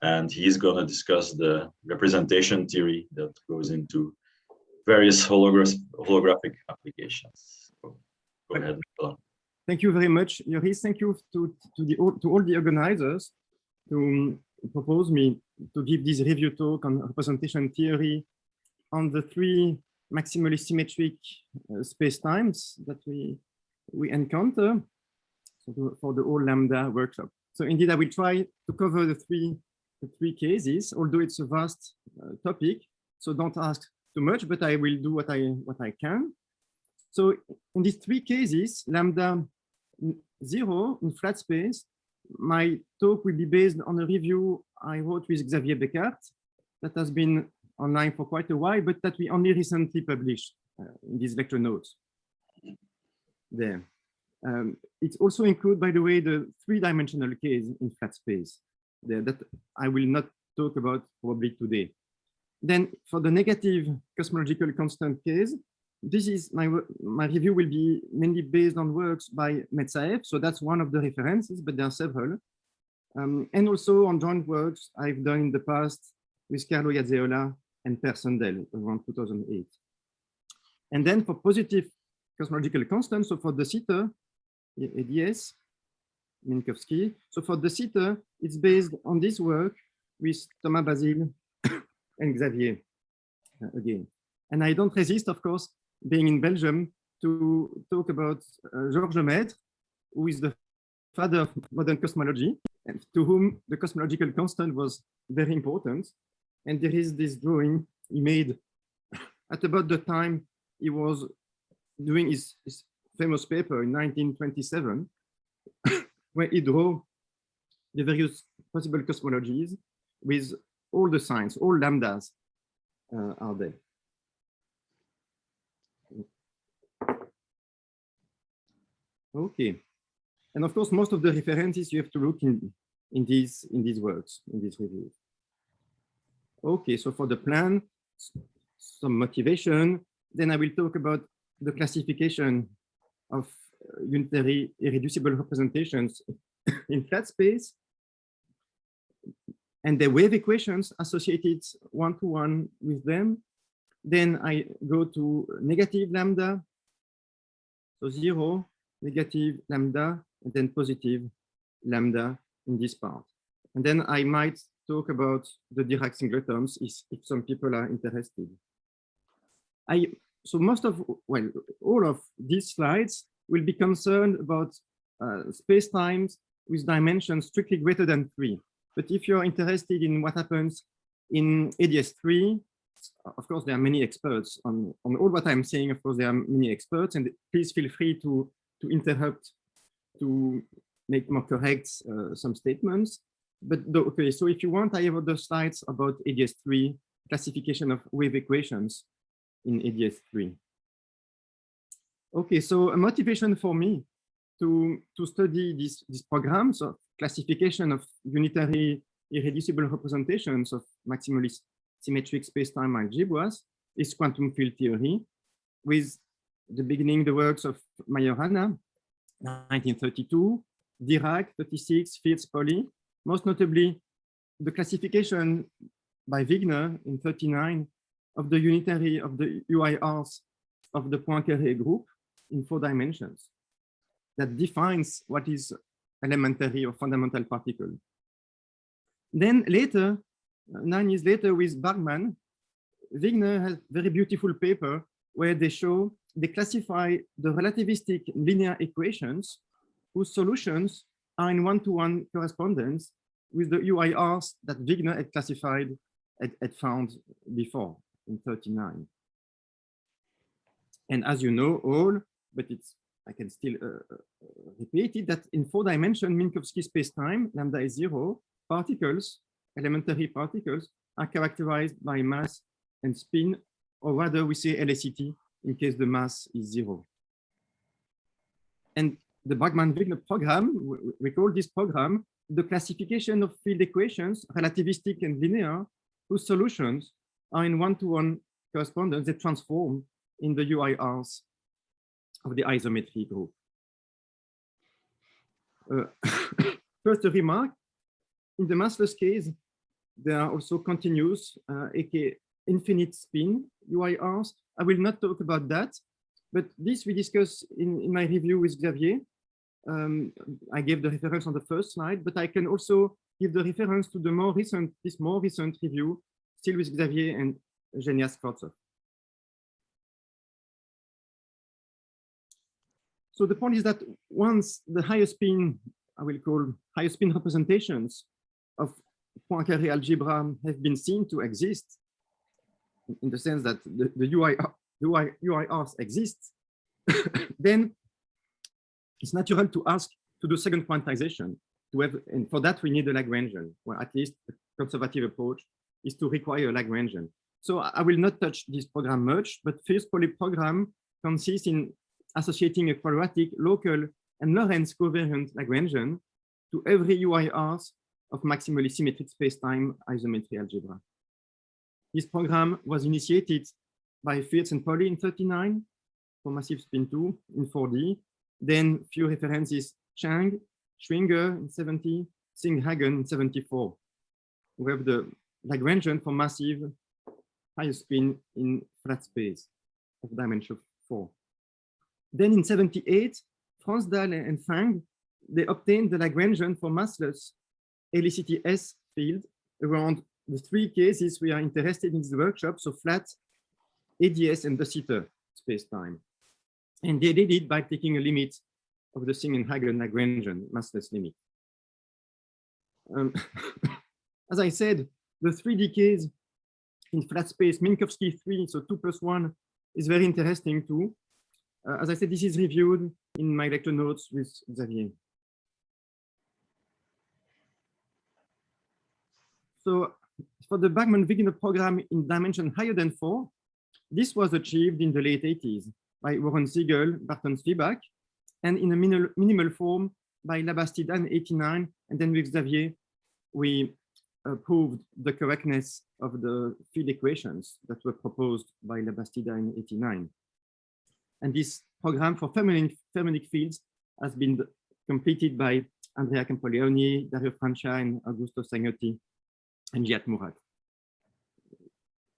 and he's going to discuss the representation theory that goes into various holographic applications. So go ahead, Nicolas. Thank you very much, Joris. Thank you to all the organizers to propose me to give this review talk on representation theory on the three maximally symmetric spacetimes that we encounter for the whole Lambda workshop. So indeed, I will try to cover the three cases, although it's a vast topic. So don't ask too much, but I will do what I can. So in these three cases, Lambda 0 in flat space, my talk will be based on a review I wrote with Xavier Beckart that has been online for quite a while, but that we only recently published in these lecture notes there. It also includes, by the way, the three-dimensional case in flat space there that I will not talk about probably today. Then for the negative cosmological constant case, this is my review will be mainly based on works by Metsaev. So that's one of the references, but there are several. And also on joint works I've done in the past with Carlo Iazzeola and Per Sundell around 2008. And then for positive cosmological constant, so for De Sitter, ADS, Minkowski. So for De Sitter, it's based on this work with Thomas Basile and Xavier again. And I don't resist, of course, being in Belgium, to talk about Georges Lemaître, who is the father of modern cosmology, and to whom the cosmological constant was very important. And there is this drawing he made at about the time he was doing his famous paper in 1927, where he drew the various possible cosmologies with all the signs, all lambdas are there. Okay, and of course, most of the references you have to look in these works, in these reviews. Okay, so for the plan, some motivation. Then I will talk about the classification of unitary irreducible representations in flat space and the wave equations associated one-to-one with them. Then I go to negative lambda, so 0, negative lambda, and then positive lambda in this part. And then I might talk about the Dirac singletons if some people are interested. So most of, well, all of these slides will be concerned about spacetimes with dimensions strictly greater than 3. But if you're interested in what happens in ADS3, of course, there are many experts on all what I'm saying. Of course, there are many experts, and please feel free to interrupt, to make more correct some statements. But okay, so if you want, I have other slides about ADS3, classification of wave equations in ADS3. Okay, so a motivation for me to study this program, so classification of unitary irreducible representations of maximally symmetric spacetime algebras, is quantum field theory, with the beginning the works of Majorana, 1932, Dirac, 36, Fields, Pauli, most notably the classification by Wigner in 39 of the unitary of the UIRs of the Poincaré group in 4 dimensions that defines what is elementary or fundamental particle. Then later, 9 years later with Bergman, Wigner has a very beautiful paper where they classify the relativistic linear equations whose solutions are in one-to-one correspondence with the UIRs that Wigner had classified, had found before in 39. And as you know all, but I can still repeat it, that in 4-dimension Minkowski spacetime, lambda is 0, particles, elementary particles, are characterized by mass and spin, or rather we say LSET in case the mass is 0. And the Bergman-Wigner program, we call this program the classification of field equations, relativistic and linear, whose solutions are in one-to-one correspondence that transform in the UIRs of the isometry group. First, a remark. In the massless case, there are also continuous, aka infinite spin UIRs. I will not talk about that, but this we discussed in my review with Xavier. I gave the reference on the first slide, but I can also give the reference to the this more recent review, still with Xavier and Zhenya Skvortsov. So the point is that once the higher spin, I will call higher spin representations of Poincare algebra have been seen to exist, in the sense that the UIRs exist, then it's natural to ask to do second quantization. And for that, we need a Lagrangian, or at least a conservative approach is to require a Lagrangian. So I will not touch this program much, but first poly program consists in associating a quadratic, local, and Lorentz covariant Lagrangian to every UIRs of maximally symmetric space-time isometry algebra. This program was initiated by Firth and Pauli in 39 for massive spin 2 in 4D. Then few references: Chang, Schwinger in 70, Singh-Hagen in 74. We have the Lagrangian for massive higher spin in flat space of dimension 4. Then in 78, Fransdal and Fang, they obtained the Lagrangian for massless helicity S field around the three cases we are interested in this workshop, so flat, ADS, and de Sitter space-time. And they did it by taking a limit of the Singh-Hagen Lagrangian massless limit. As I said, the 3 decays in flat space, Minkowski 3, so 2 + 1, is very interesting too. As I said, this is reviewed in my lecture notes with Xavier. So for the Bachmann-Wigner program in dimension higher than 4, this was achieved in the late 80s by Warren Siegel, Barton Spivak, and in a minimal form by Labastida in 89, and then with Xavier, we proved the correctness of the field equations that were proposed by Labastida in 89. And this program for fermionic fields has been completed by Andrea Campoleoni, Dario Francia, and Augusto Sagnotti, and Giat Murat.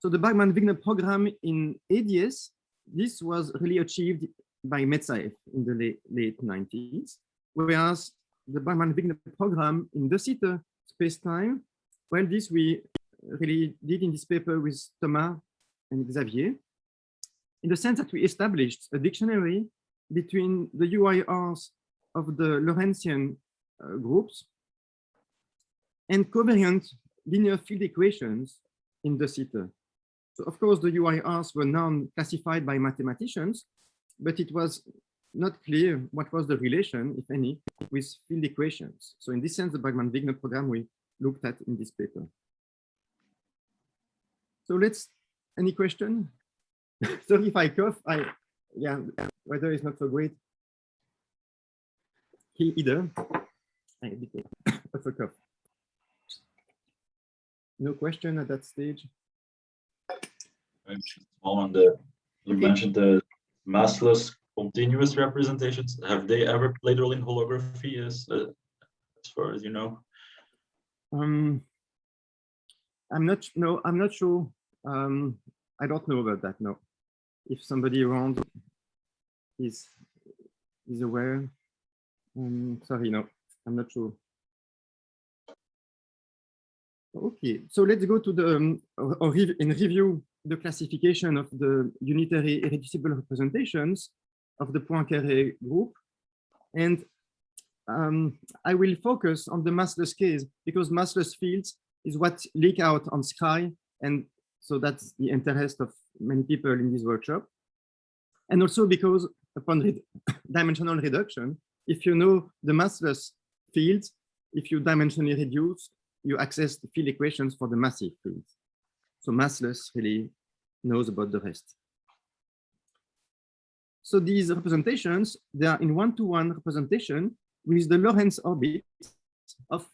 So the Bachmann-Wigner program in ADS, this was really achieved by Metsaev in the late 90s, whereas the Bachmann-Wigner program in de Sitter space-time, well, this we really did in this paper with Thomas and Xavier, in the sense that we established a dictionary between the UIRs of the Lorentzian groups and covariant linear field equations in de Sitter. So of course, the UIRs were non-classified by mathematicians, but it was not clear what was the relation, if any, with field equations. So in this sense, the Bachmann-Wigner program we looked at in this paper. So any question? Sorry if I cough, yeah, weather is not so great. He either, of a cough. No question at that stage. You mentioned the massless continuous representations. Have they ever played a role in holography, as far as you know? I'm not sure. I don't know about that. No, if somebody around is aware, sorry, no, I'm not sure. Okay, so let's go to the review the classification of the unitary irreducible representations of the Poincare group, and I will focus on the massless case because massless fields is what leak out on Scry, and so that's the interest of many people in this workshop. And also because upon dimensional reduction, if you know the massless fields, if you dimensionally reduce, you access the field equations for the massive fields. So massless really knows about the rest. So these representations, they are in one-to-one representation with the Lorentz orbit of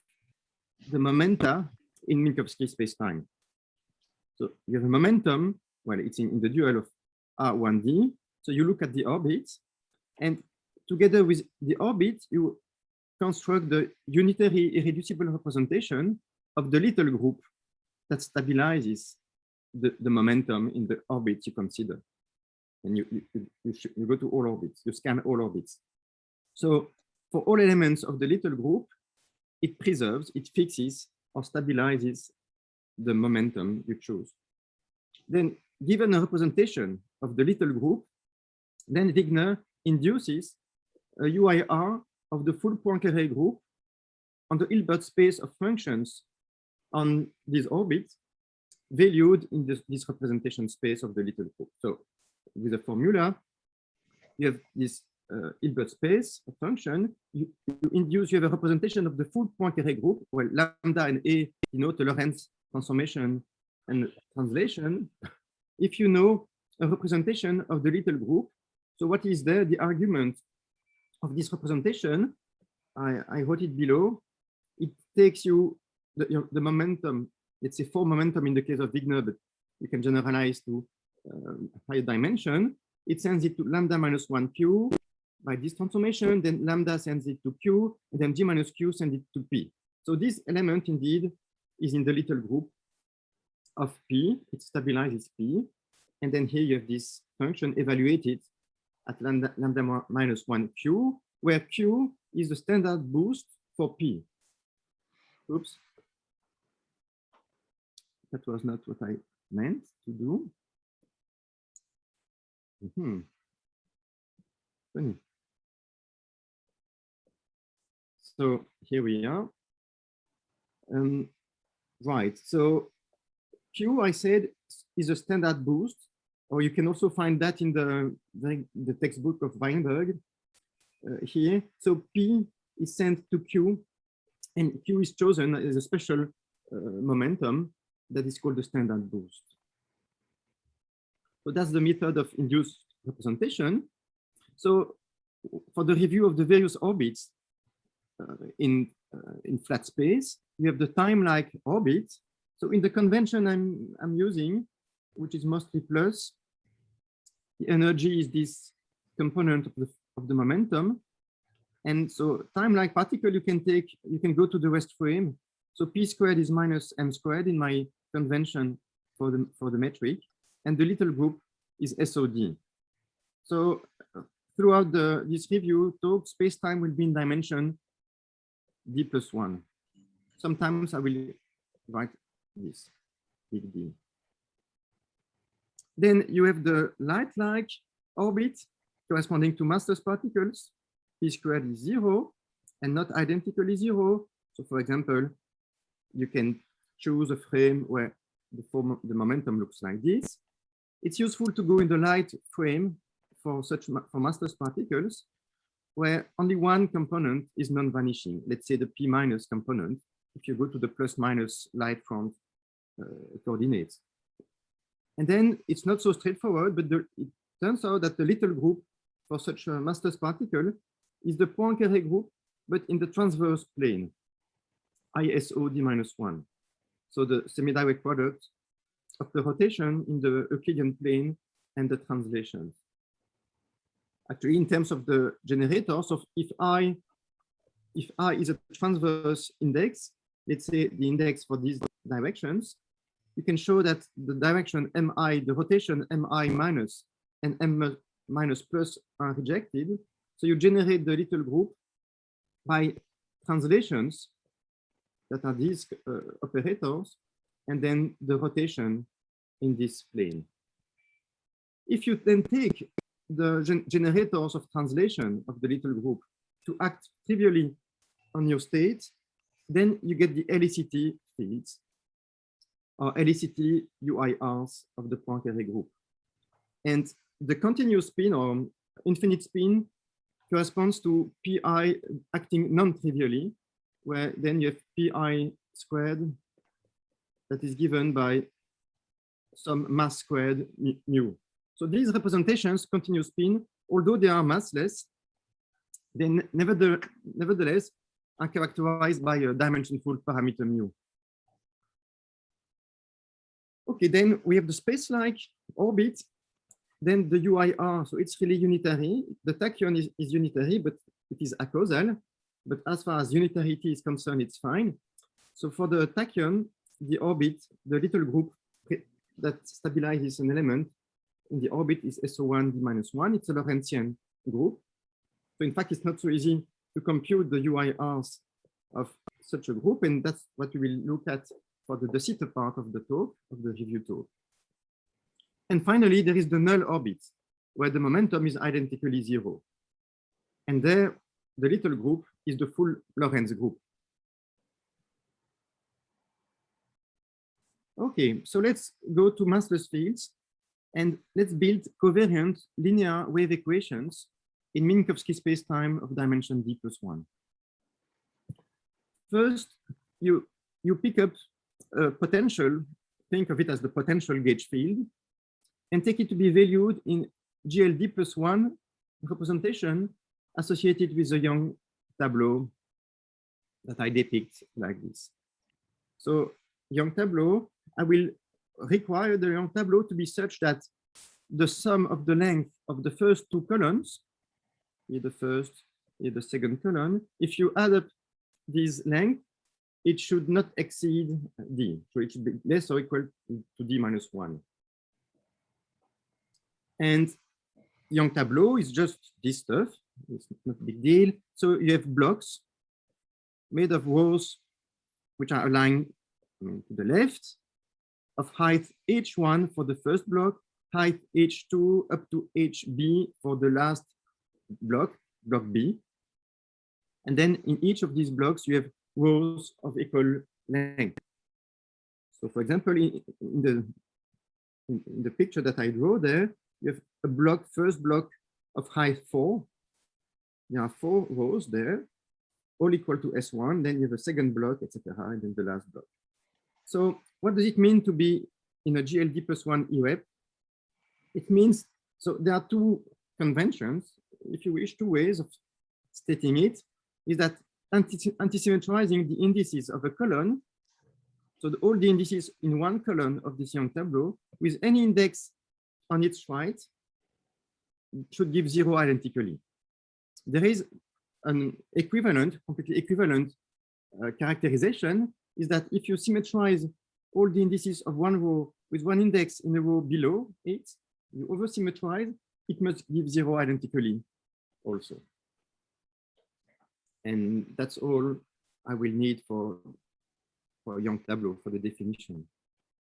the momenta in Minkowski spacetime. So you have a momentum, well, it's in the dual of R1D. So you look at the orbits, and together with the orbit, you construct the unitary irreducible representation of the little group that stabilizes the momentum in the orbits you consider. And you go to all orbits, you scan all orbits. So for all elements of the little group, it preserves, it fixes or stabilizes the momentum you choose. Then given a representation of the little group, then Wigner induces a UIR of the full Poincare group on the Hilbert space of functions on these orbits valued in this representation space of the little group. So with a formula, you have this Hilbert space of function, you have a representation of the full Poincare group where lambda and A denote the Lorentz transformation and translation. If you know a representation of the little group, so what is there? The argument of this representation, I wrote it below. It takes you the momentum, let's say 4 momentum in the case of Wigner, but you can generalize to higher dimension. It sends it to lambda minus 1q by this transformation, then lambda sends it to q, and then g minus q sends it to p. So this element indeed is in the little group of p, it stabilizes p, and then here you have this function evaluated at lambda minus 1q, where q is the standard boost for p. Oops. That was not what I meant to do. Funny. So here we are. Right, so Q, I said, is a standard boost, or you can also find that in the textbook of Weinberg here. So P is sent to Q, and Q is chosen as a special momentum that is called the standard boost. So that's the method of induced representation. So for the review of the various orbits in flat space, you have the time-like orbit. So in the convention I'm using, which is mostly plus, the energy is this component of the momentum. And so time-like particle, you can go to the rest frame. So P squared is minus M squared in my convention for the metric, and the little group is SOD. So throughout this review talk, space-time will be in dimension D+1. Sometimes I will write this, big D. Then you have the light-like orbit corresponding to massless particles. P squared is 0 and not identically 0. So for example, you can choose a frame where the momentum looks like this. It's useful to go in the light frame for massless particles where only one component is non-vanishing. Let's say the P minus component, if you go to the plus minus light front coordinates. And then it's not so straightforward, but it turns out that the little group for such a massless particle is the Poincare group, but in the transverse plane, ISO D-1. So the semi-direct product of the rotation in the Euclidean plane and the translations. Actually, in terms of the generators, of if I is a transverse index, let's say the index for these directions, you can show that the direction MI, the rotation MI minus and M minus plus are rejected. So you generate the little group by translations that are these operators, and then the rotation in this plane. If you then take the generators of translation of the little group to act trivially on your state, then you get the LECT fields or LECT UIRs of the Poincare group. And the continuous spin or infinite spin corresponds to PI acting non-trivially, where then you have PI squared that is given by some mass squared mu. So these representations, continuous spin, although they are massless, they nevertheless are characterized by a dimensionful parameter mu. Okay, then we have the space-like orbit, then the UIR, so it's really unitary. The tachyon is unitary, but it is acausal. But as far as unitarity is concerned, it's fine. So for the tachyon, the orbit, the little group that stabilizes an element in the orbit is SO1 d-1. It's a Lorentzian group. So in fact, it's not so easy to compute the UIRs of such a group, and that's what we will look at for the de Sitter part of the talk, of the review talk. And finally, there is the null orbit, where the momentum is identically 0. And there, the little group is the full Lorentz group. Okay, so let's go to massless fields and let's build covariant linear wave equations in Minkowski spacetime of dimension d+1. First, you pick up a potential, think of it as the potential gauge field, and take it to be valued in GLD+1 representation associated with the Young tableau that I depict like this. So Young tableau, I will require the Young tableau to be such that the sum of the length of the first two columns, here the first, here the second column, if you add up this length, it should not exceed d. So it should be less or equal to d-1. And Young tableau is just this stuff. It's not a big deal. So you have blocks made of rows which are aligned to the left, of height h1 for the first block, height h2 up to hb for the last block, block B. And then in each of these blocks, you have rows of equal length. So for example, in the picture that I draw there, you have a block, first block of height 4. There are 4 rows there, all equal to S1. Then you have a second block, etc., and then the last block. So what does it mean to be in a GLD+1 EREP? It means, so there are two conventions, if you wish, two ways of stating it, is that anti-symmetrizing the indices of a column, so all the indices in one column of this Young tableau, with any index on its right, should give 0 identically. There is an equivalent, completely equivalent characterization, is that if you symmetrize all the indices of one row with one index in a row below it, you over-symmetrize, it must give 0 identically also. And that's all I will need for Young tableau, for the definition.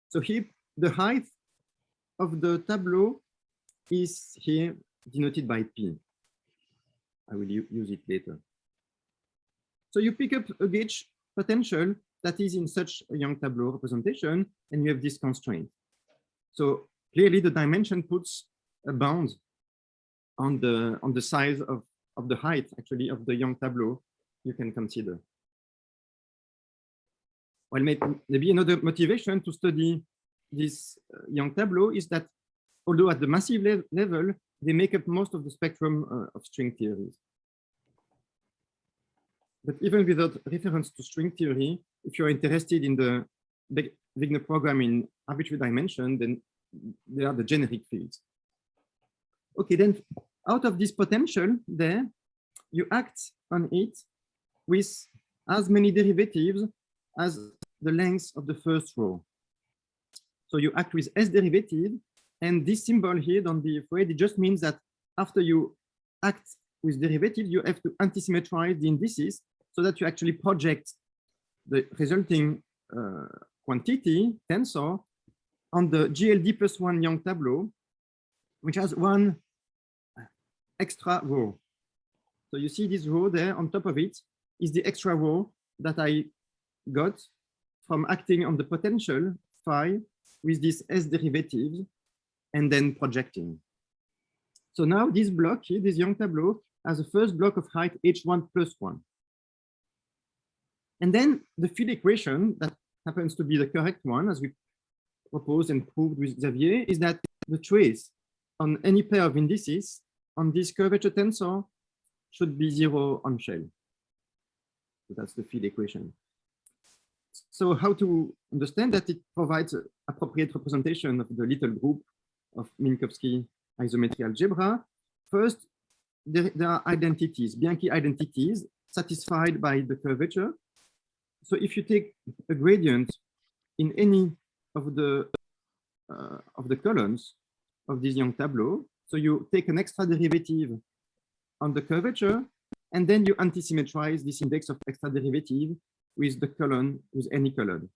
So here, the height of the tableau is here denoted by P. I will use it later. So you pick up a gauge potential that is in such a Young tableau representation, and you have this constraint. So clearly the dimension puts a bound on the size of the height, actually, of the Young tableau you can consider. Well, maybe another motivation to study this Young tableau is that although at the massive level, they make up most of the spectrum of string theories. But even without reference to string theory, if you're interested in the Wigner program in arbitrary dimension, then they are the generic fields. Okay, then out of this potential there, you act on it with as many derivatives as the length of the first row. So you act with S derivative, and this symbol here, don't be afraid, it just means that after you act with derivatives, you have to anti-symmetrize the indices so that you actually project the resulting quantity, tensor, on the GLD+1 Young tableau, which has one extra row. So you see this row there on top of it is the extra row that I got from acting on the potential phi with this S derivatives and then projecting. So now this block here, this Young tableau, has a first block of height h1+1. And then the field equation that happens to be the correct one, as we proposed and proved with Xavier, is that the trace on any pair of indices on this curvature tensor should be 0 on shell. So that's the field equation. So how to understand that? It provides an appropriate representation of the little group of Minkowski isometry algebra. First, there are identities, Bianchi identities, satisfied by the curvature. So if you take a gradient in any of the columns of this Young tableau. So you take an extra derivative on the curvature, and then you anti-symmetrize this index of extra derivative with the column, with any column.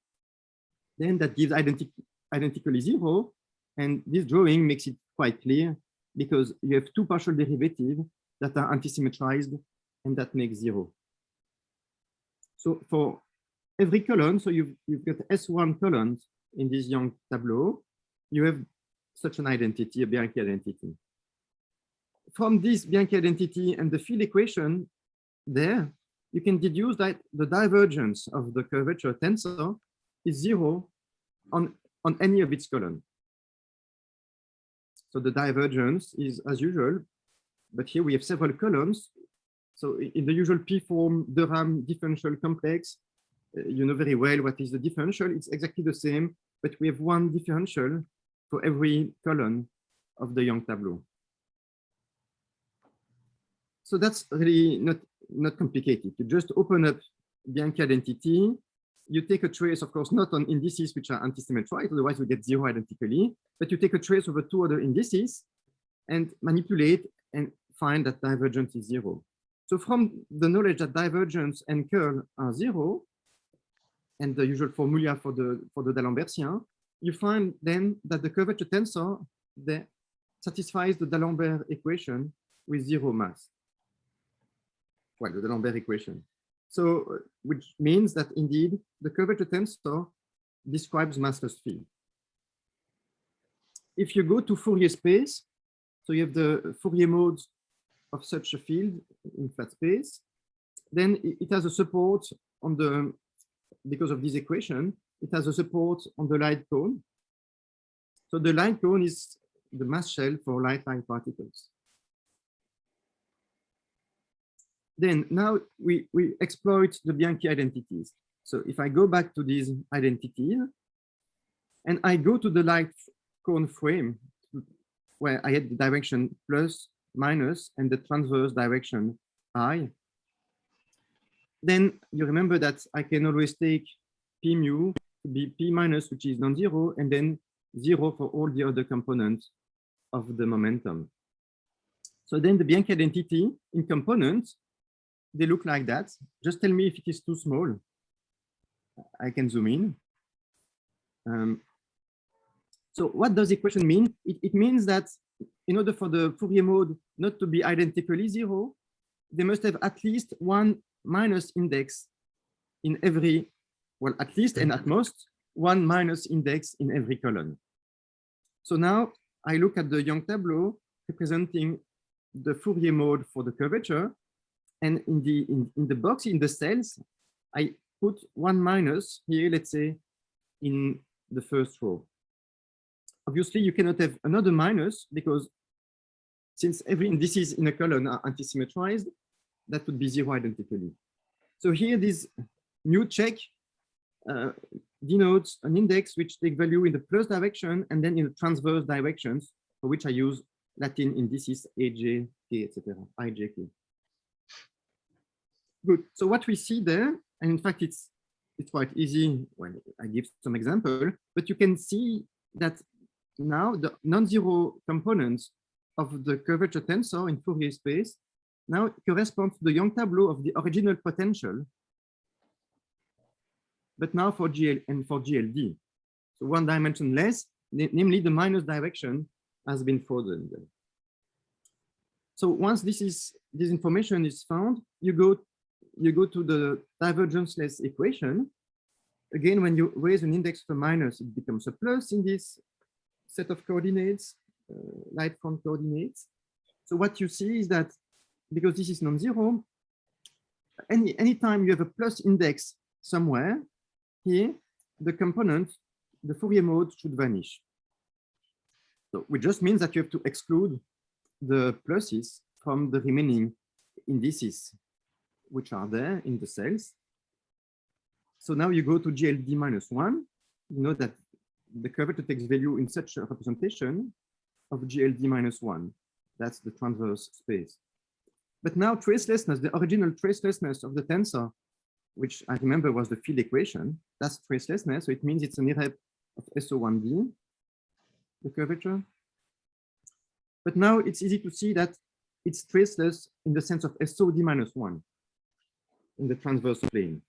Then that gives identically 0. And this drawing makes it quite clear because you have two partial derivatives that are anti-symmetrized, and that makes 0. So for every column, so you've got S1 columns in this Young tableau, you have such an identity, a Bianchi identity. From this Bianchi identity and the field equation there, you can deduce that the divergence of the curvature tensor is 0 on any of its columns. So the divergence is as usual, but here we have several columns. So in the usual P-form de Rham differential complex, you know very well what is the differential. It's exactly the same, but we have one differential for every column of the Young tableau. So that's really not complicated. You just open up Bianchi identity. You take a trace, of course, not on indices which are anti-symmetric, otherwise we get 0 identically, but you take a trace over two other indices and manipulate and find that divergence is 0. So from the knowledge that divergence and curl are 0, and the usual formula for the D'Alembertien, you find then that the curvature tensor that satisfies the D'Alembert equation with 0 mass. Well, the D'Alembert equation. So, which means that indeed the curvature tensor describes massless field. If you go to Fourier space, so you have the Fourier modes of such a field in flat space, then it has a support on the, because of this equation, it has a support on the light cone. So the light cone is the mass shell for light-like particles. Then now we exploit the Bianchi identities. So if I go back to these identities and I go to the light cone frame where I had the direction plus, minus, and the transverse direction I, then you remember that I can always take P mu to be P minus, which is non-zero, and then 0 for all the other components of the momentum. So then the Bianchi identity in components, they look like that. Just tell me if it is too small. I can zoom in. So what does the equation mean? It means that in order for the Fourier mode not to be identically 0, they must have at least one minus index in every, well, at least and at most, one minus index in every column. So now I look at the Young tableau representing the Fourier mode for the curvature. And in the box, in the cells, I put one minus here, let's say, in the first row. Obviously, you cannot have another minus because since every indices in a column are anti-symmetrized, that would be 0 identically. So here, this new check denotes an index which takes value in the plus direction and then in the transverse directions, for which I use Latin indices AJ, K, etc. IJ, K. Good. So what we see there, and in fact, it's quite easy when I give some example, but you can see that now the non-zero components of the curvature tensor in Fourier space now correspond to the Young tableau of the original potential, but now for GL and for GLD. So one dimension less, namely the minus direction has been frozen. So once this information is found, you go to the divergence-less equation. Again, when you raise an index to minus, it becomes a plus in this set of coordinates, light front coordinates. So what you see is that because this is non-zero, anytime you have a plus index somewhere, here, the component, the Fourier mode should vanish. So which just means that you have to exclude the pluses from the remaining indices, which are there in the cells. So now you go to GLD minus 1, you know that the curvature takes value in such a representation of GLD minus 1. That's the transverse space. But now tracelessness, the original tracelessness of the tensor which I remember was the field equation. That's tracelessness, so it means it's an irrep of SO1D, the curvature. But now it's easy to see that it's traceless in the sense of SOD minus 1 in the transverse plane.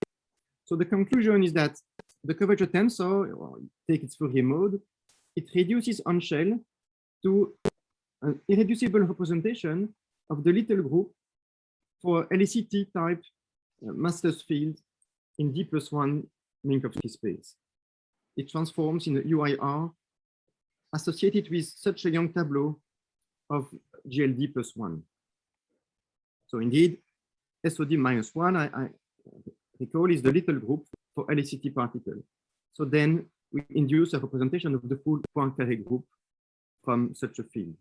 So the conclusion is that the curvature tensor, or take its Fourier mode, it reduces on shell to an irreducible representation of the little group for LACT type massless field in D+1 Minkowski space. It transforms in a UIR associated with such a Young tableau of GLD plus 1. So indeed, SOD minus 1, I recall, is the little group for LACT particle. So then we induce a representation of the full Poincare group from such a field.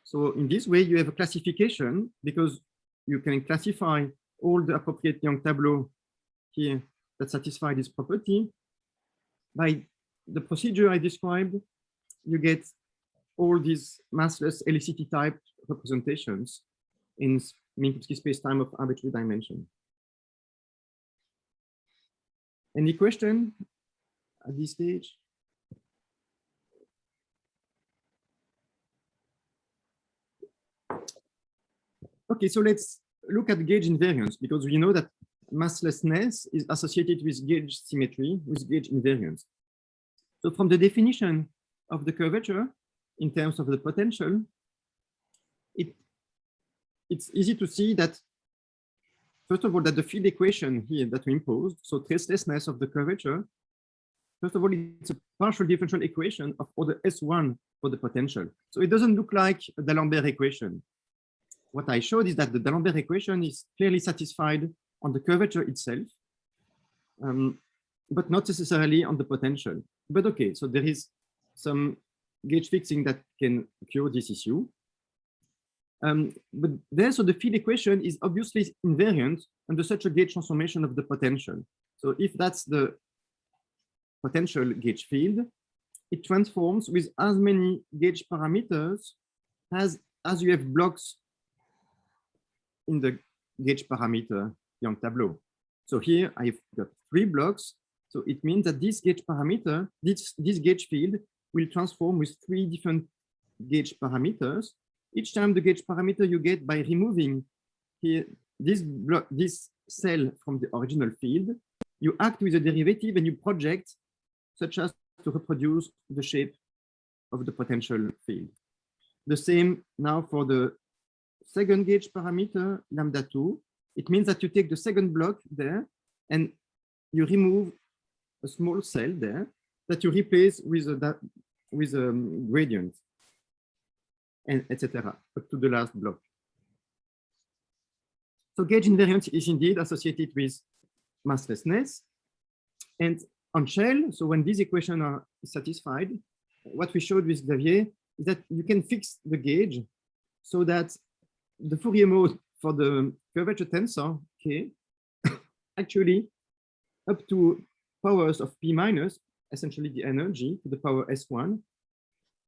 So in this way, you have a classification because you can classify all the appropriate Young tableau here that satisfy this property. By the procedure I described, you get all these massless LACT type representations in Minkowski space-time of arbitrary dimension. Any question at this stage? Okay, so let's look at gauge invariance, because we know that masslessness is associated with gauge symmetry, with gauge invariance. So from the definition of the curvature in terms of the potential, it's easy to see that, first of all, that the field equation here that we imposed, so tracelessness of the curvature, first of all, it's a partial differential equation of order S1 for the potential. So it doesn't look like a D'Alembert equation. What I showed is that the D'Alembert equation is clearly satisfied on the curvature itself, but not necessarily on the potential. But okay, so there is some gauge fixing that can cure this issue. But then, so the field equation is obviously invariant under such a gauge transformation of the potential. So if that's the potential gauge field, it transforms with as many gauge parameters as you have blocks in the gauge parameter Young tableau. So here I've got 3 blocks. So it means that this gauge parameter, this gauge field will transform with 3 different gauge parameters. Each time the gauge parameter you get by removing here this cell from the original field, you act with a derivative and you project such as to reproduce the shape of the potential field. The same now for the second gauge parameter, lambda 2. It means that you take the second block there and you remove a small cell there that you replace with a gradient, and etc. up to the last block. So gauge invariance is indeed associated with masslessness. And on shell, so when these equations are satisfied, what we showed with Xavier is that you can fix the gauge so that the Fourier mode for the curvature tensor K actually up to powers of P minus, essentially the energy to the power S1,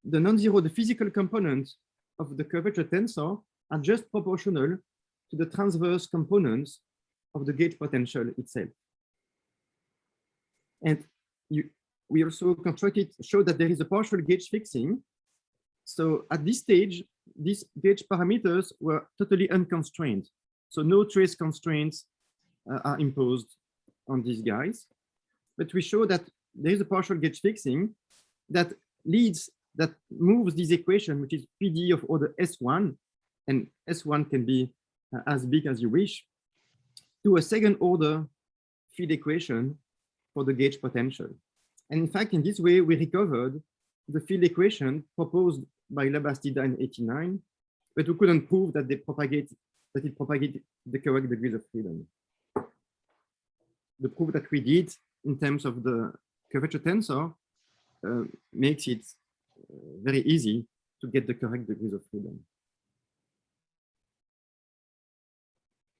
the non-zero, the physical components of the curvature tensor are just proportional to the transverse components of the gauge potential itself. And we also showed that there is a partial gauge fixing. So at this stage, these gauge parameters were totally unconstrained. So no trace constraints are imposed on these guys. But we show that there is a partial gauge fixing that moves this equation, which is PD of order S1, and S1 can be as big as you wish, to a second order field equation for the gauge potential. And in fact, in this way, we recovered the field equation proposed by Labastida in '89, but we couldn't prove that it propagated the correct degrees of freedom. The proof that we did in terms of the curvature tensor makes it very easy to get the correct degrees of freedom.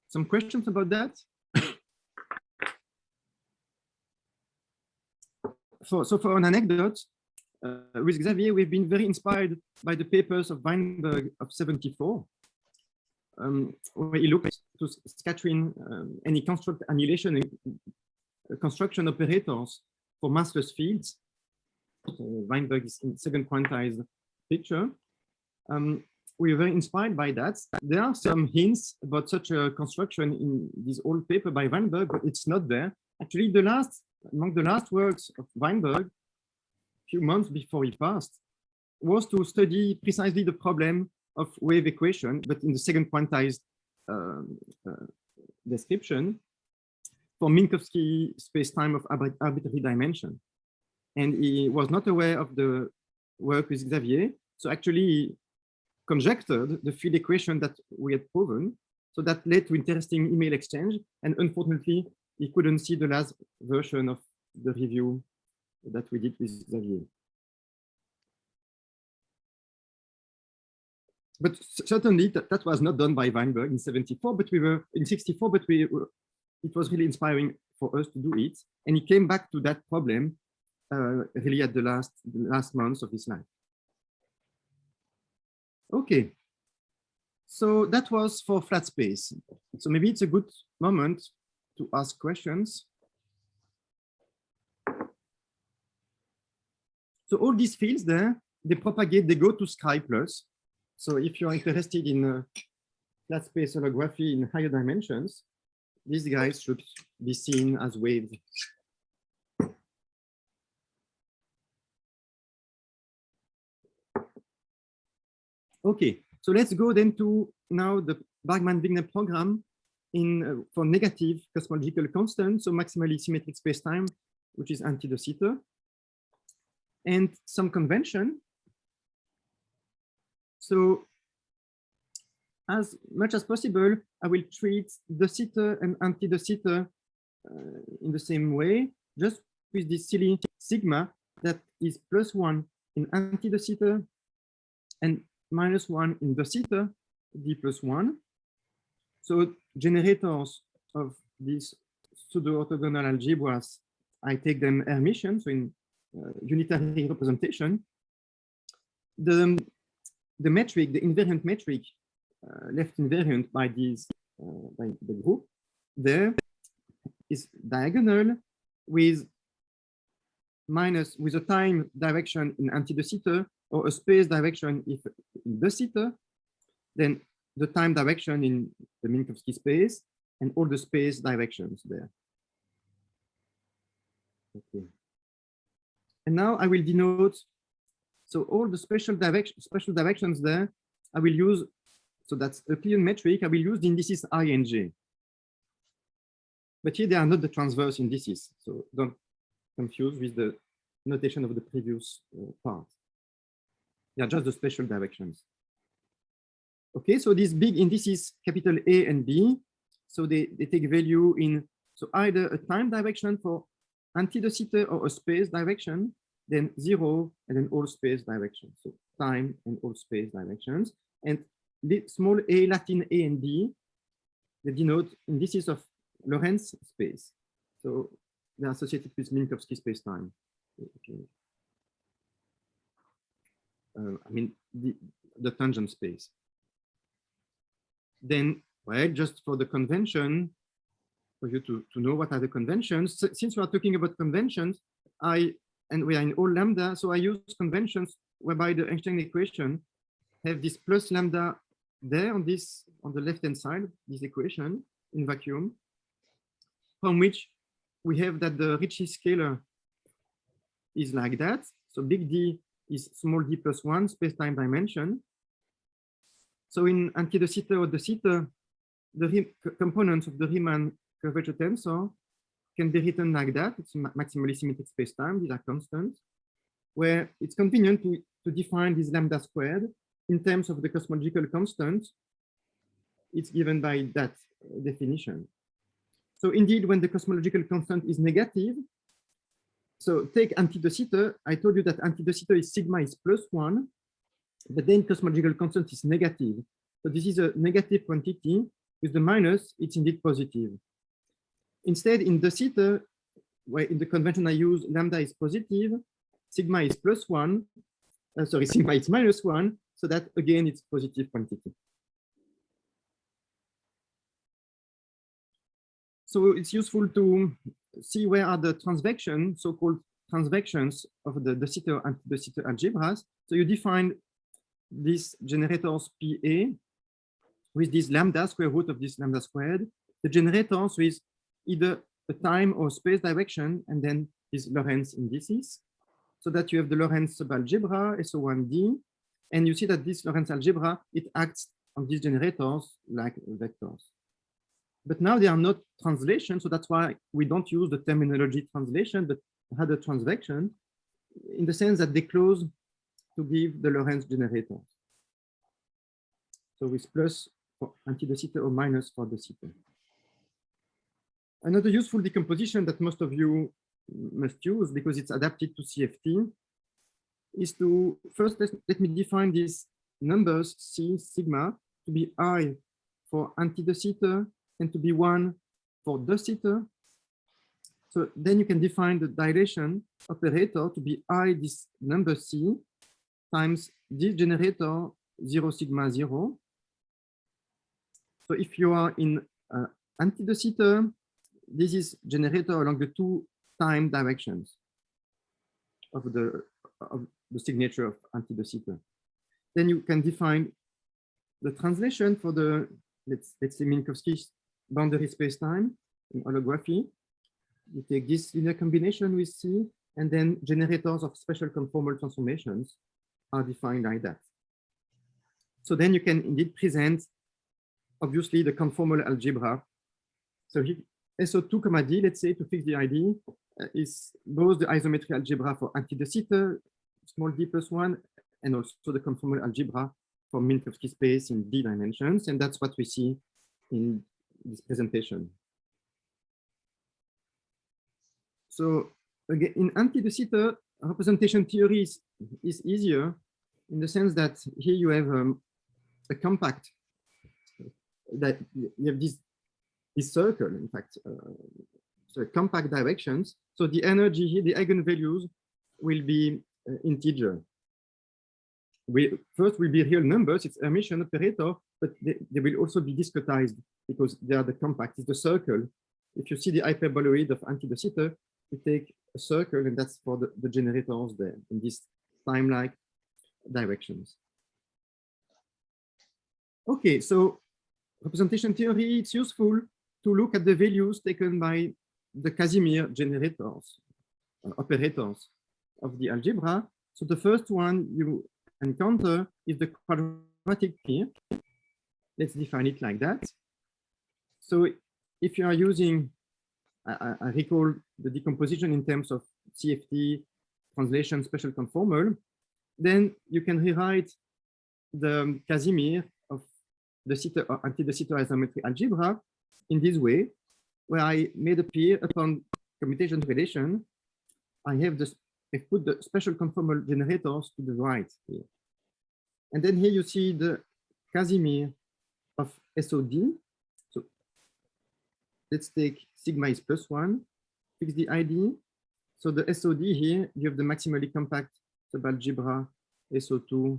Some questions about that? So for an anecdote, with Xavier, we've been very inspired by the papers of Weinberg of '74, where he looked to scattering any annihilation construction operators for massless fields. So Weinberg is in second quantized picture. We were very inspired by that. There are some hints about such a construction in this old paper by Weinberg, but it's not there. Actually, among the last works of Weinberg, a few months before he passed, was to study precisely the problem of wave equation, but in the second quantized description for Minkowski space-time of arbitrary dimension. And he was not aware of the work with Xavier. So actually, he conjectured the field equation that we had proven. So that led to interesting email exchange. And unfortunately, he couldn't see the last version of the review that we did with Xavier. But certainly that was not done by Weinberg in 74, but we were in 64, but it was really inspiring for us to do it. And he came back to that problem really at the last months of his life. Okay, so that was for flat space. So maybe it's a good moment to ask questions. So all these fields there, they propagate, they go to Sky plus. So if you're interested in flat space holography in higher dimensions, these guys should be seen as waves. Okay, so let's go then to now the Bargmann-Wigner program for negative cosmological constants, so maximally symmetric spacetime, which is anti-de Sitter, and some convention. So as much as possible, I will treat de Sitter and anti-de Sitter in the same way, just with this silly sigma that is +1 in anti-de Sitter and -1 in de Sitter, d +1. So generators of these pseudo-orthogonal algebras, I take them Hermitian, so in unitary representation. The metric, the invariant metric, left invariant by these by the group, there is diagonal with a time direction in anti-de Sitter or a space direction if in de Sitter, then the time direction in the Minkowski space and all the space directions there. Okay. And now I will denote, so all the special directions there, I will use, so that's a Euclidean metric, I will use the indices I and j. But here they are not the transverse indices, so don't confuse with the notation of the previous part. They are just the special directions. Okay, so these big indices, capital A and B, so they take value in, so either a time direction for anti-de Sitter or a space direction, then 0 and then all space directions. So time and all space directions. And the small a, Latin A and B, they denote indices of Lorentz space. So they are associated with Minkowski space-time. Okay. I mean, the tangent space. Then, well, just for the convention, for you to know what are the conventions, since we are talking about conventions, and we are in all lambda, so I use conventions whereby the Einstein equation have this plus lambda there on the left-hand side, this equation in vacuum, from which we have that the Ricci scalar is like that. So big D is small d +1 space-time dimension. So in anti-de Sitter or de Sitter, the components of the Riemann curvature tensor can be written like that. It's maximally symmetric space-time. These are constants, where it's convenient to define this lambda squared in terms of the cosmological constant. It's given by that definition. So indeed, when the cosmological constant is negative, so take anti-de Sitter. I told you that anti-de Sitter is sigma is +1, but then cosmological constant is negative. So this is a negative quantity. With the minus, it's indeed positive. Instead, in de Sitter, where in the convention I use lambda is positive, sigma is +1, sorry, sigma is -1, so that again it's positive quantity. So it's useful to see where are the transvection, so-called transvections of the de Sitter and de Sitter algebras. So you define these generators PA with this lambda square root of this lambda squared, the generators with either a time or space direction, and then these Lorentz indices, so that you have the Lorentz subalgebra, SO1D, and you see that this Lorentz algebra, it acts on these generators like vectors. But now they are not translation, so that's why we don't use the terminology translation, but rather transvection, in the sense that they close to give the Lorentz generators. So with plus for anti-de Sitter or minus for de Sitter. Another useful decomposition that most of you must use because it's adapted to CFT is to first let me define these numbers C sigma to be I for anti-de Sitter and to be 1 for de Sitter. So then you can define the dilation operator to be I this number C times this generator 0 sigma 0. So if you are in anti-de Sitter, this is generator along the two time directions of the signature of anti-de Sitter. Then you can define the translation for the let's say Minkowski boundary space-time in holography. You take this linear combination with C, and then generators of special conformal transformations are defined like that. So then you can indeed present obviously the conformal algebra. So here, SO2, D, let's say to fix the ID, is both the isometry algebra for anti-de Sitter, small d plus 1, and also the conformal algebra for Minkowski space in d dimensions. And that's what we see in this presentation. So again, in anti-de Sitter, representation theory is easier in the sense that here you have a compact, that you have this circle, in fact, so compact directions. So the energy here, the eigenvalues will be integer. First will be real numbers, it's Hermitian operator, but they will also be discretized because they are the compact, it's the circle. If you see the hyperboloid of anti-de Sitter, you take a circle, and that's for the generators there in these time-like directions. Okay, so representation theory, it's useful to look at the values taken by the Casimir generators, operators of the algebra. So the first one you encounter is the quadratic pair. Let's define it like that. So if you are using, I recall the decomposition in terms of CFT, translation, special conformal, then you can rewrite the Casimir of the Sitter or anti-de Sitter isometry algebra in this way, where I made appear upon commutation relation, I've put the special conformal generators to the right here. And then here you see the Casimir of SOD. So let's take sigma is plus 1, fix the ID. So the SOD here, you have the maximally compact subalgebra SO2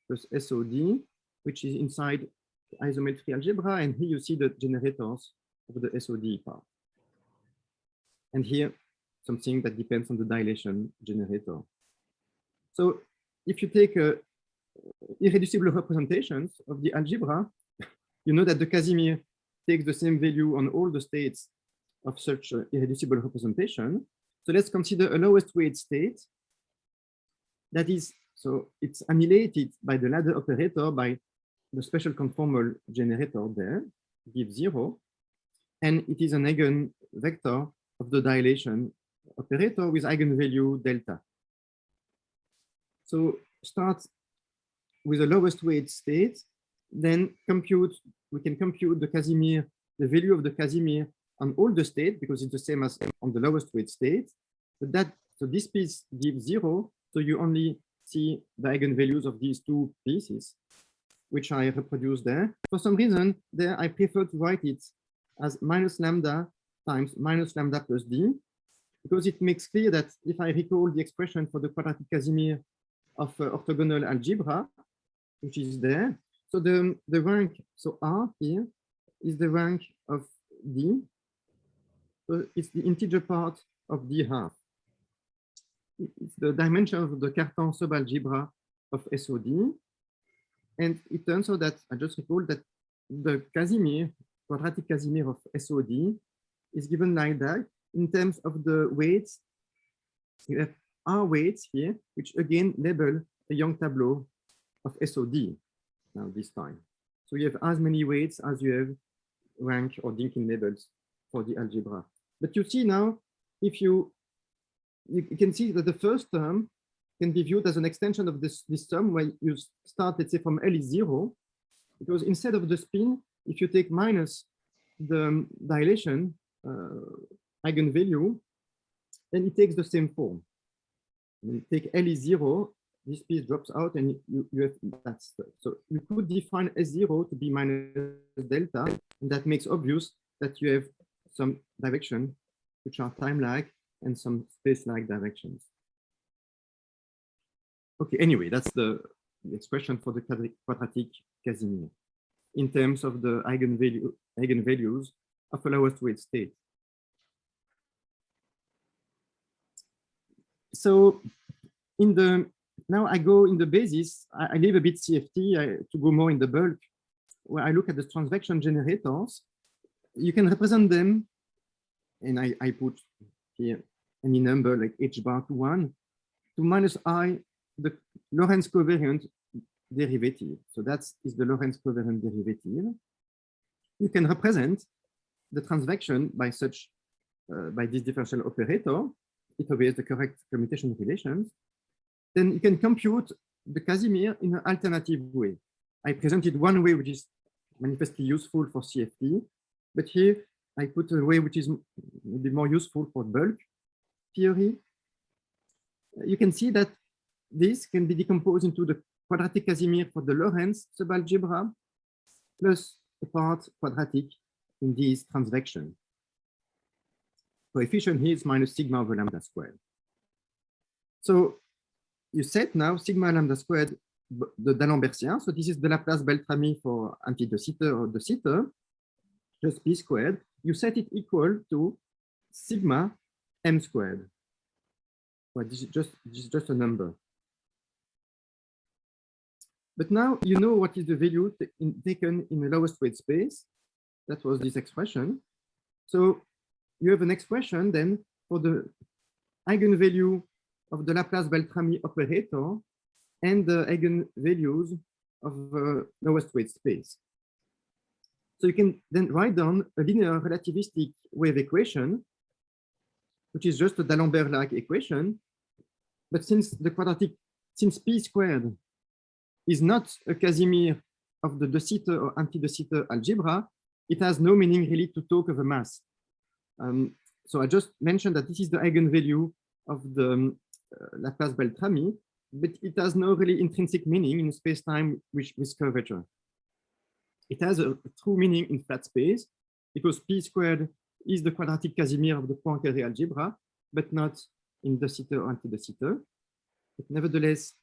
plus SOD, which is inside the isometry algebra. And here you see the generators of the SOD part. And here, something that depends on the dilation generator. So if you take irreducible representations of the algebra, you know that the Casimir takes the same value on all the states of such irreducible representation. So let's consider a lowest weight state. That is, so it's annihilated by the ladder operator by the special conformal generator there, gives 0. And it is an eigenvector of the dilation operator with eigenvalue delta. So start with the lowest weight state, then we can compute the Casimir, the value of the Casimir on all the states because it's the same as on the lowest weight state. But so this piece gives 0, so you only see the eigenvalues of these two pieces, which I reproduce there. For some reason, there I prefer to write it as minus lambda times minus lambda plus d, because it makes clear that if I recall the expression for the quadratic Casimir of orthogonal algebra, which is there, so the rank, so R here is the rank of D, So it's the integer part of D half. It's the dimension of the Cartan subalgebra of SOD. And it turns out that I just recall that the Casimir, quadratic Casimir of SOD is given like that in terms of the weights. You have R weights here, which again label a Young tableau of SOD now this time. So you have as many weights as you have rank or Dynkin labels for the algebra. But you see now, if you can see that the first term can be viewed as an extension of this term where you start, let's say, from L is 0, because instead of the spin, if you take minus the dilation eigenvalue, then it takes the same form. When you take L is 0, this piece drops out and you have that stuff. So you could define S0 to be minus delta, and that makes obvious that you have some direction, which are time lag, and some space lag directions. Okay, anyway, that's the expression for the quadratic Casimir in terms of the eigenvalues of a lowest weight state. So now I go in the basis, I leave a bit CFT to go more in the bulk, where I look at the transaction generators. You can represent them, and I put here any number like h bar to 1 to minus I, the Lorentz covariant derivative. So that is the Lorentz covariant derivative. You can represent the transaction by this differential operator. It obeys the correct commutation relations. Then you can compute the Casimir in an alternative way. I presented one way which is manifestly useful for CFT, but here I put a way which is maybe more useful for bulk theory. You can see that this can be decomposed into the quadratic Casimir for the Lorentz subalgebra plus the part quadratic in this transaction. Coefficient here is minus sigma over lambda squared. So you set now sigma lambda squared the d'Alembertien. So this is the Laplace-Beltrami for anti-de Sitter or de Sitter, just p squared. You set it equal to sigma m squared. Well, this is just a number. But now you know what is the value taken in the lowest weight space. That was this expression. So you have an expression then for the eigenvalue of the Laplace-Beltrami operator and the eigenvalues of lowest weight space. So you can then write down a linear relativistic wave equation, which is just a D'Alembert-like equation. But since p squared is not a Casimir of the de Sitter or anti-de Sitter algebra, it has no meaning really to talk of a mass. So I just mentioned that this is the eigenvalue of the Laplace-Beltrami, but it has no really intrinsic meaning in space-time with curvature. It has a true meaning in flat space because p squared is the quadratic Casimir of the Poincare algebra, but not in de Sitter or anti-de Sitter. But nevertheless,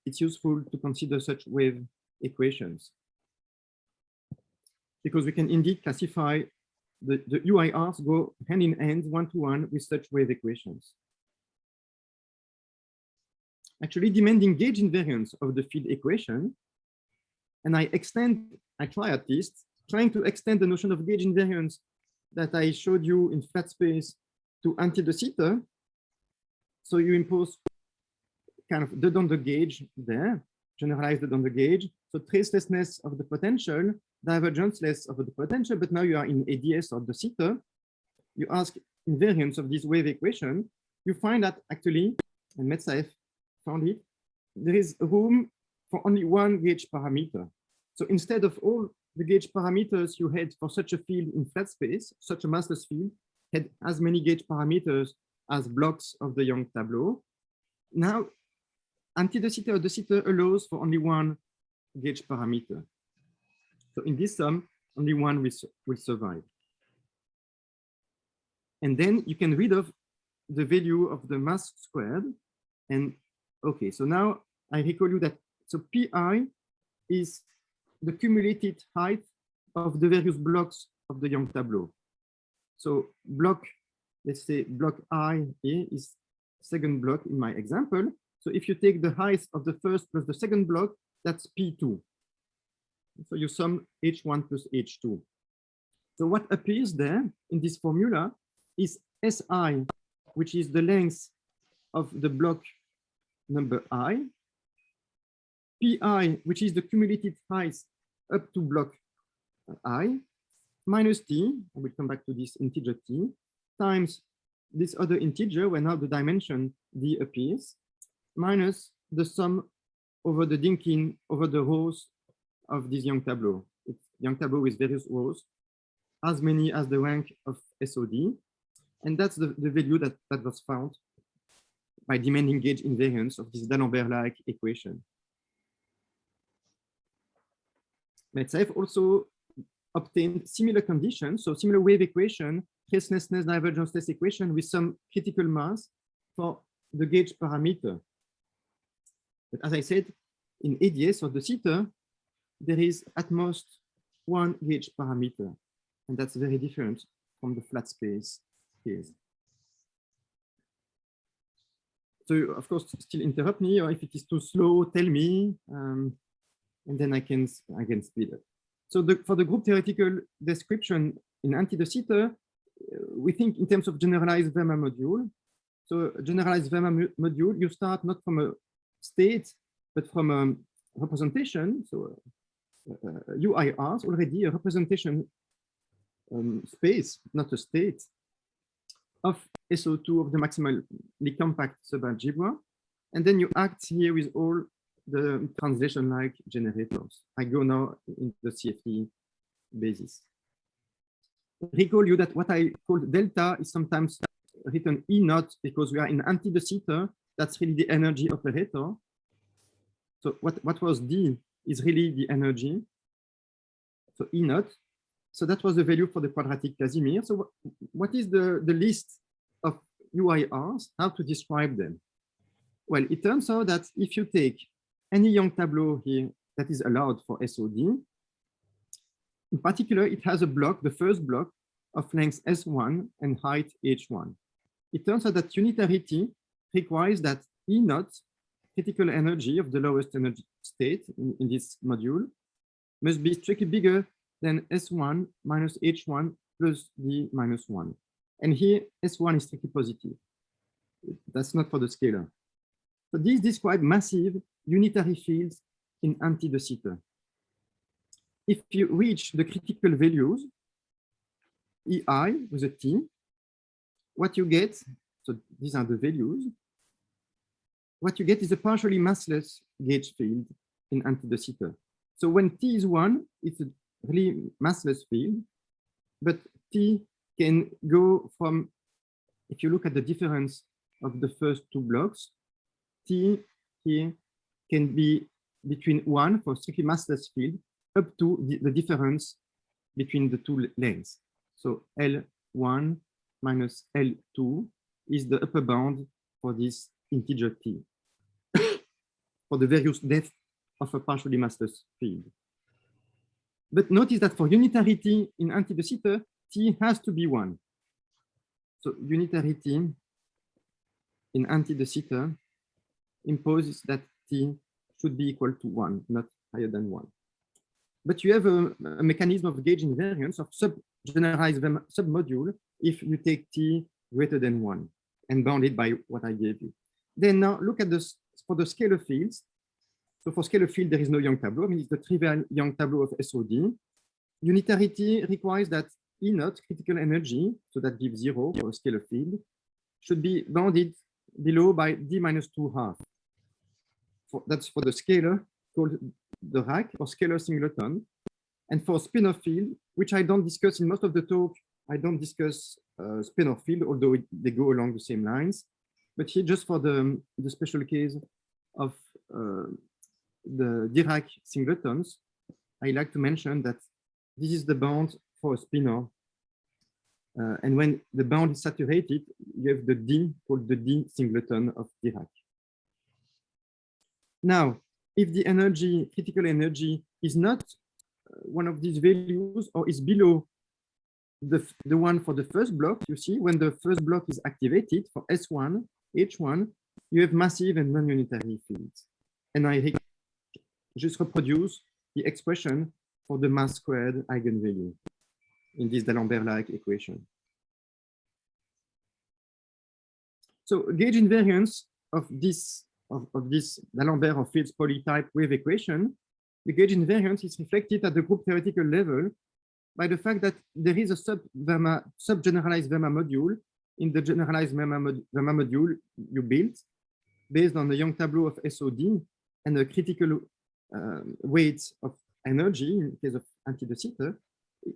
it's useful to consider such wave equations because we can indeed classify the UIRs go hand in hand, one-to-one with such wave equations. Actually, demanding gauge invariance of the field equation, and I try at least, trying to extend the notion of gauge invariance that I showed you in flat space to anti-de Sitter. So you impose kind of dead on the gauge there, generalized dead on the gauge. So tracelessness of the potential, divergenceless of the potential, but now you are in ADS or de Sitter. You ask invariance of this wave equation. You find that actually, and Metsaev found it, there is room for only one gauge parameter. So instead of all the gauge parameters you had for such a field in flat space, such a massless field had as many gauge parameters as blocks of the Young tableau. Now, anti-de Sitter or de Sitter allows for only one gauge parameter. So in this sum, only one will survive. And then you can read off the value of the mass squared. And okay, so now I recall you that, so Pi is the cumulated height of the various blocks of the Young tableau. So block, let's say block I here is second block in my example. So if you take the height of the first plus the second block, that's P2. So you sum H1 plus H2. So what appears there in this formula is Si, which is the length of the block number I, Pi, which is the cumulative height up to block I, minus T, I will come back to this integer T, times this other integer where now the dimension D appears, minus the sum over the Dynkin over the rows of this Young tableau. It's Young tableau with various rows, as many as the rank of SOD. And that's the value that was found by demanding gauge invariance of this D'Alembert-like equation. Let's say I've also obtained similar conditions, so similar wave equation, Hess-Ness-Ness divergence test equation with some critical mass for the gauge parameter. But as I said, in ADS or the CETA, there is at most one gauge parameter, and that's very different from the flat space case. So of course, still interrupt me, or if it is too slow, tell me, and then I can speed up. So for the group theoretical description in anti-de Sitter, we think in terms of generalized Verma module. So generalized Verma module, you start not from a state, but from a representation. So UIRs already a representation space, not a state, of SO2 of the maximally compact subalgebra. And then you act here with all the translation-like generators. I go now in the CFT basis. Recall you that what I call delta is sometimes written E naught because we are in anti-de Sitter. That's really the energy operator. So what was D is really the energy. So E naught. So that was the value for the quadratic Casimir. So what is the list of UIRs? How to describe them? Well, it turns out that if you take any Young tableau here that is allowed for SOD, in particular, it has a block, the first block of length S1 and height H1. It turns out that unitarity requires that E naught, critical energy of the lowest energy state in this module, must be strictly bigger than S1 minus H1 plus D minus 1. And here, S1 is strictly positive. That's not for the scalar. So these describe massive unitary fields in anti-de Sitter. If you reach the critical values, EI with a T, what you get, so these are the values, what you get is a partially massless gauge field in anti-de Sitter. So when T is 1, it's a really massless field, but T can go from, if you look at the difference of the first two blocks, T here can be between 1 for strictly massless field up to the difference between the two lengths. So L1 minus L2 is the upper bound for this integer T for the various depth of a partially massless field. But notice that for unitarity in anti-de Sitter, T has to be 1. So unitarity in anti-de Sitter imposes that T should be equal to 1, not higher than 1. But you have a mechanism of gauge invariance of generalized submodule if you take T greater than 1 and bound it by what I gave you. Then now look at this for the scalar fields. So for scalar field, there is no Young tableau. I mean, it's the trivial Young tableau of SOD. Unitarity requires that E naught, critical energy, so that gives 0 for a scalar field, should be bounded below by D minus 2 half. That's for the scalar called the rack or scalar singleton. And for spinor field, which I don't discuss in most of the talk, I don't discuss spinor field, although they go along the same lines. But here, just for the special case of the Dirac singletons, I like to mention that this is the bound for a spinor. And when the bound is saturated, you have the D called the D singleton of Dirac. Now, if the energy, critical energy, is not one of these values or is below the one for the first block, you see, when the first block is activated for S1, H1, you have massive and non-unitary fields. And I just reproduce the expression for the mass squared eigenvalue in this D'Alembert-like equation. So gauge invariance of this D'Alembert of fields polytype wave equation, the gauge invariance is reflected at the group theoretical level by the fact that there is a sub-generalized Verma module in the generalized Verma module you built based on the Young tableau of SOD and the critical weight of energy in case of anti-de Sitter.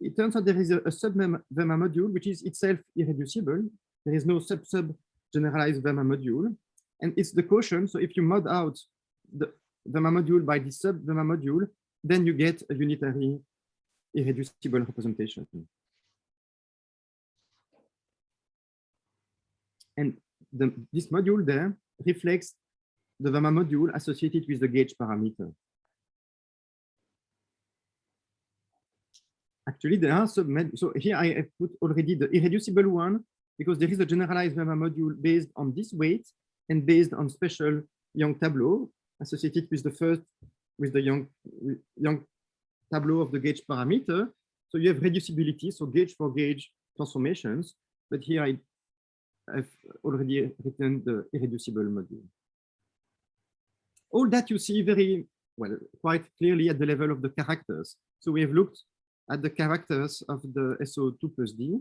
It turns out there is a sub-Verma module which is itself irreducible. There is no sub-generalized Verma module, and it's the quotient. So if you mod out the Verma module by the sub-Verma module, then you get a unitary irreducible representation. And this module there reflects the Verma module associated with the gauge parameter. Actually, there are so here I have put already the irreducible one because there is a generalized Verma module based on this weight and based on special Young tableau associated with the Young tableau of the gauge parameter. So you have reducibility, so gauge for gauge transformations. But here I've already written the irreducible module. All that you see very well, quite clearly at the level of the characters. So we have looked at the characters of the SO2 plus D.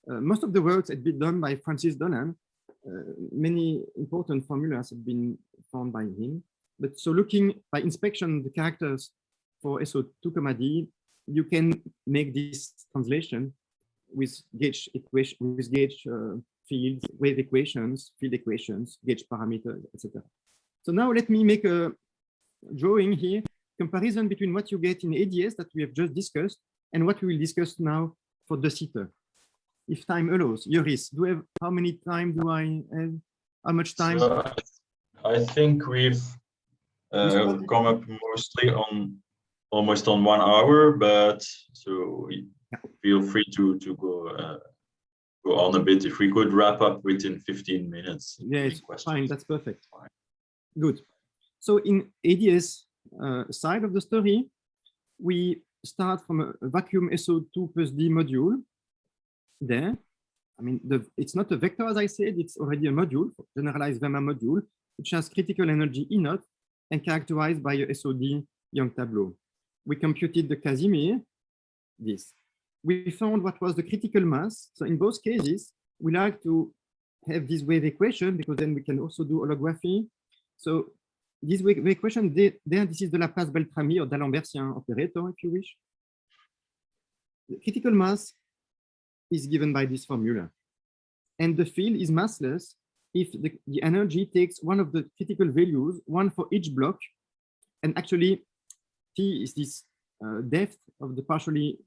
Most of the works had been done by Francis Dolan. Many important formulas have been found by him. But so looking by inspection the characters for SO2, D, you can make this translation with gauge equation, with gauge fields, wave equations, field equations, gauge parameters, etc. So now let me make a drawing here, comparison between what you get in ADS that we have just discussed and what we will discuss now for de Sitter. If time allows. Joris, how many time do I have? How much time? So I think we've come up mostly on almost on 1 hour, but so feel free to go on a bit. If we could wrap up within 15 minutes. Yes, fine, that's perfect. Fine. Good. So in ADS side of the story, we start from a vacuum SO2 plus D module. There, I mean, it's not a vector as I said, it's already a module, generalized Verma module, which has critical energy E naught and characterized by a SOD Young tableau. We computed the Casimir, this. We found what was the critical mass. So in both cases, we like to have this wave equation because then we can also do holography. So this wave equation, there, this is the Laplace-Beltrami or D'Alembertien operator, if you wish. The critical mass is given by this formula. And the field is massless if the energy takes one of the critical values, one for each block. And actually, T is this depth of the partially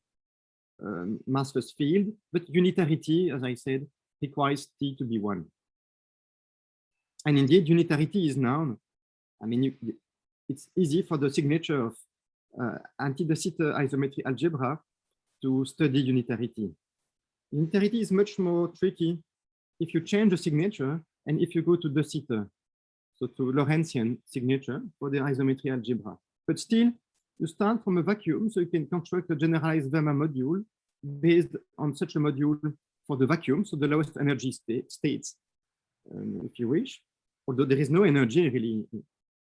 massless field, but unitarity, as I said, requires T to be 1. And indeed, unitarity is known. I mean, it's easy for the signature of anti-de Sitter isometry algebra to study unitarity. Unitarity is much more tricky if you change the signature and if you go to de Sitter, so to Lorentzian signature for the isometry algebra. But still, you start from a vacuum, so you can construct a generalized Verma module based on such a module for the vacuum, so the lowest energy states, if you wish, although there is no energy really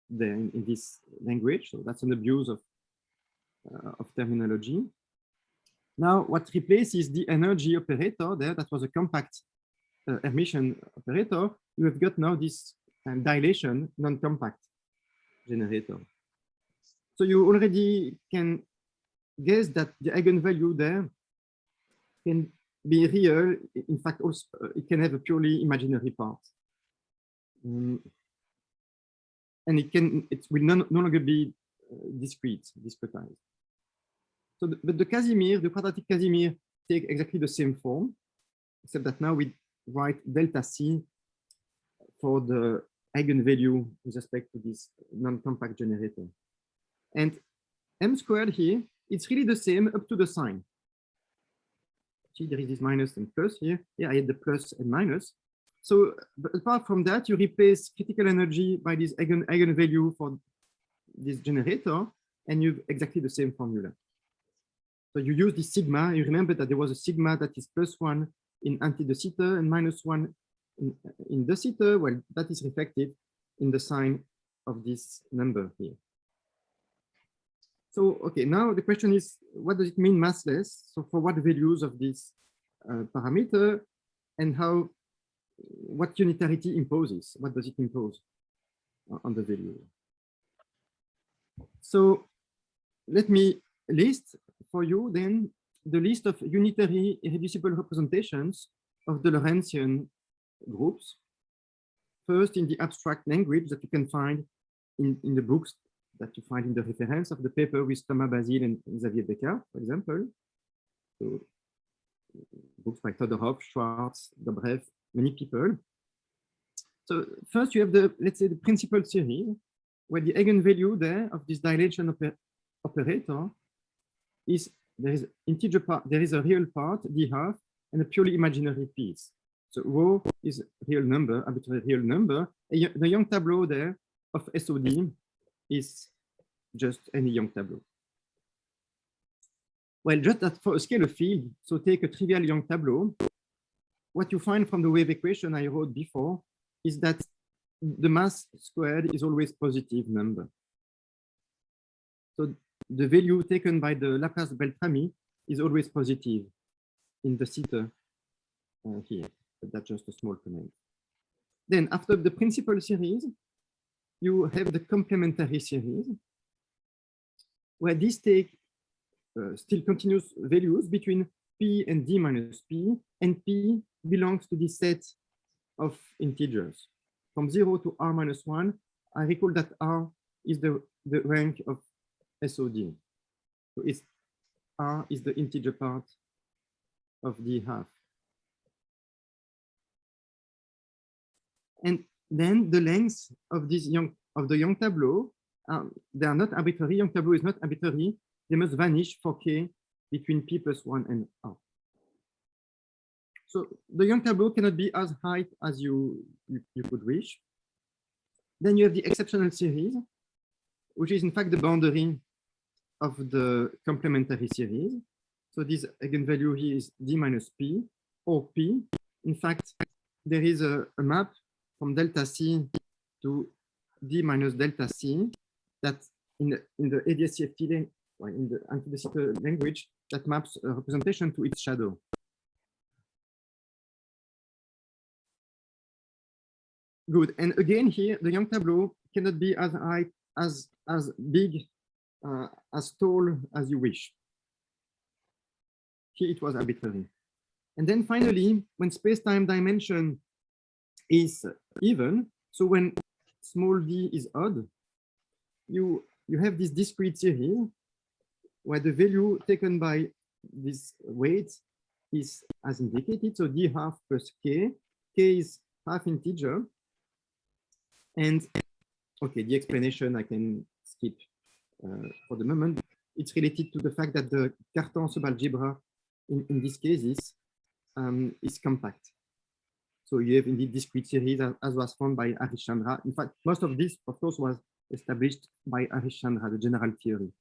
there in this language, so that's an abuse of terminology. Now, what replaces the energy operator there, that was a compact Hermitian operator, you have got now this dilation non-compact generator. So you already can guess that the eigenvalue there can be real. In fact, also it can have a purely imaginary part. And it will no longer be discretized. So, but the Casimir, the quadratic Casimir, take exactly the same form, except that now we write delta C for the eigenvalue with respect to this non-compact generator. And M squared here, it's really the same up to the sign. See, there is this minus and plus here. Here I had the plus and minus. So but apart from that, you replace critical energy by this eigenvalue for this generator, and you have exactly the same formula. So you use this sigma. You remember that there was a sigma that is +1 in anti-de Sitter and -1 in de Sitter. Well, that is reflected in the sign of this number here. So, okay, now the question is, what does it mean massless? So for what values of this parameter, and how, what unitarity imposes? What does it impose on the value? So let me list for you then the list of unitary irreducible representations of the Lorentzian groups. First, in the abstract language that you can find in the books that you find in the reference of the paper with Thomas Basile and Xavier Beccard, for example. So books by Todorov, Schwartz, Dobrev, many people. So first you have the, let's say, the principal series, where the eigenvalue there of this dilation operator is, there is integer part, there is a real part, d½ and a purely imaginary piece. So rho is real number, arbitrary real number. And the Young tableau there of SOD is just any Young tableau. Well, just that for a scalar field, so take a trivial Young tableau, what you find from the wave equation I wrote before is that the mass squared is always positive number. So the value taken by the Laplace-Beltrami is always positive in the Sitter here, but that's just a small comment. Then after the principal series, you have the complementary series, where these take still continuous values between p and d minus p, and p belongs to this set of integers. From 0 to r minus 1, I recall that r is the rank of SOD. So it's, r is the integer part of d½ And then the length of this the Young tableau, they are not arbitrary. Young tableau is not arbitrary. They must vanish for k between p plus 1 and r. So the Young tableau cannot be as high as you could wish. Then you have the exceptional series, which is in fact the boundary of the complementary series. So this eigenvalue here is d minus p or p. In fact, there is a map from delta c to d minus delta c that in the ADS-CFT, in the anti-de Sitter language, that maps a representation to its shadow. Good. And again here, the Young tableau cannot be as high, as big, as tall as you wish. Here it was arbitrary. And then finally, when space-time dimension is even, so when small d is odd, you have this discrete series where the value taken by this weight is as indicated. So d½ plus k is half integer. And okay, the explanation I can skip for the moment. It's related to the fact that the Cartan subalgebra in these cases is compact. So you have indeed discrete series as was found by Harishchandra. In fact, most of this, of course, was established by Harishchandra, the general theory.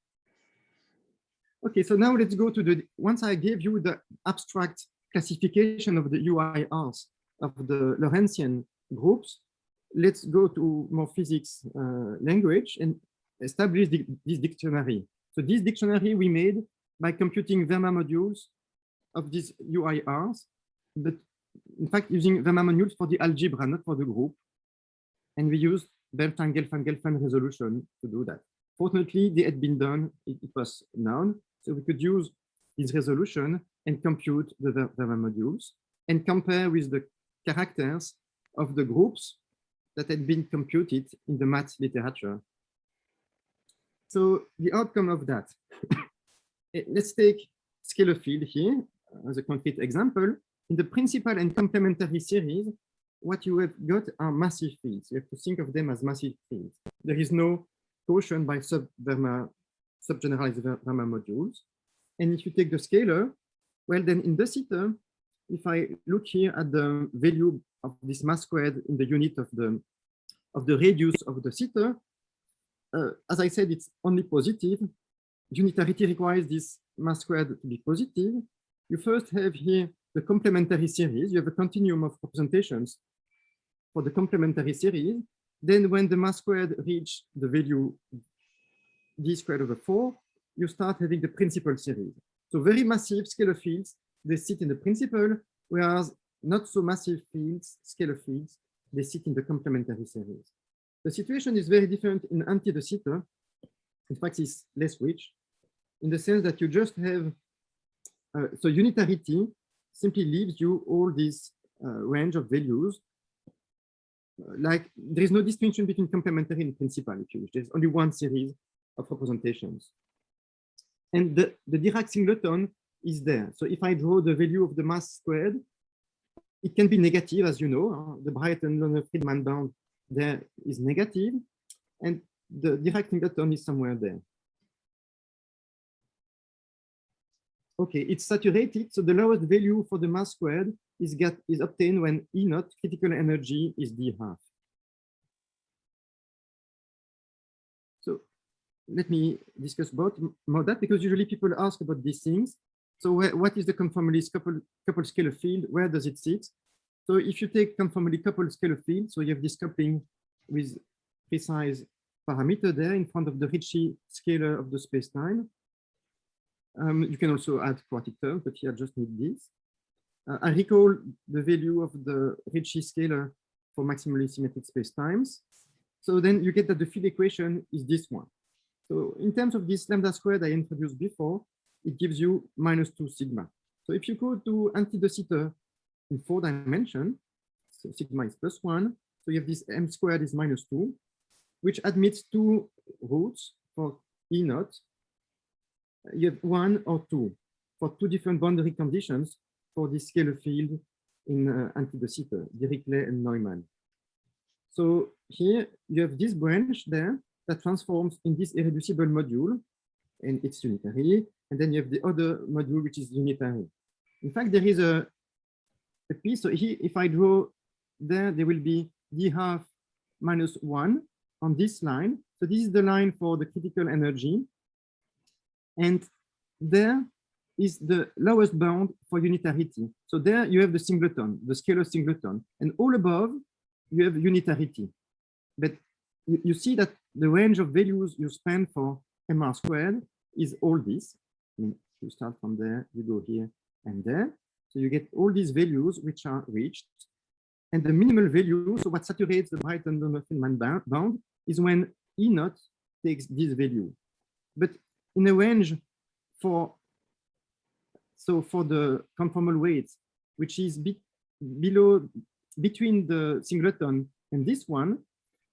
Okay, so now let's go to the, once I gave you the abstract classification of the UIRs of the Lorentzian groups, let's go to more physics language and establish this dictionary. So this dictionary we made by computing Verma modules of these UIRs, but in fact using Verma modules for the algebra, not for the group. And we used Gelfand-Gelfand resolution to do that. Fortunately, they had been done, it was known, so we could use this resolution and compute the Verma modules and compare with the characters of the groups that had been computed in the math literature. So the outcome of that, let's take scalar field here as a concrete example. In the principal and complementary series, what you have got are massive fields. You have to think of them as massive fields. There is no quotient by subgeneralized Verma modules. And if you take the scalar, Well, then in de Sitter, if I look here at the value of this mass squared in the unit of the radius of the Sitter, as I said, it's only positive. Unitarity requires this mass squared to be positive. You first have here the complementary series. You have a continuum of representations for the complementary series. Then when the mass squared reach the value d squared over 4, you start having the principal series. So very massive scalar fields, they sit in the principal, whereas not so massive fields, scalar fields, they sit in the complementary series. The situation is very different in anti-de Sitter. In fact, it's less rich in the sense that you just have, so unitarity simply leaves you all this range of values. Like there is no distinction between complementary and principal, if you wish. There's only one series of representations. And the Dirac singleton is there. So if I draw the value of the mass squared, it can be negative, as you know. The Brighton-Loener-Friedman bound there is negative, and the Dirac singleton is somewhere there. Okay, it's saturated, so the lowest value for the mass squared is obtained when E naught critical energy is d12. So let me discuss about that, because usually people ask about these things. So what is the conformally coupled scalar field? Where does it sit? So if you take conformally coupled scalar field, so you have this coupling with precise parameter there in front of the Ricci scalar of the spacetime. You can also add quartic terms, but here I just need this. I recall the value of the Ricci scalar for maximally symmetric spacetimes. So then you get that the field equation is this one. So in terms of this lambda squared I introduced before, it gives you -2 sigma. So if you go to anti-de Sitter in 4 dimensions, so sigma is +1. So you have this m squared is -2, which admits 2 roots for E naught. You have 1 or 2 for 2 different boundary conditions for this scalar field in anti-de Sitter, Dirichlet and Neumann. So here you have this branch there that transforms in this irreducible module, and it's unitary. And then you have the other module, which is unitary. In fact, there is a piece. So here, if I draw there will be d12 -1 on this line. So this is the line for the critical energy. And there is the lowest bound for unitarity. So there you have the singleton, the scalar singleton. And all above, you have unitarity. But you see that the range of values you spend for mr squared is all this. I mean, you start from there, you go here and there. So you get all these values which are reached. And the minimal value, so what saturates the Brighton-Loener-Friedman bound is when E naught takes this value. But in a range for the conformal weights, which is between the singleton and this one,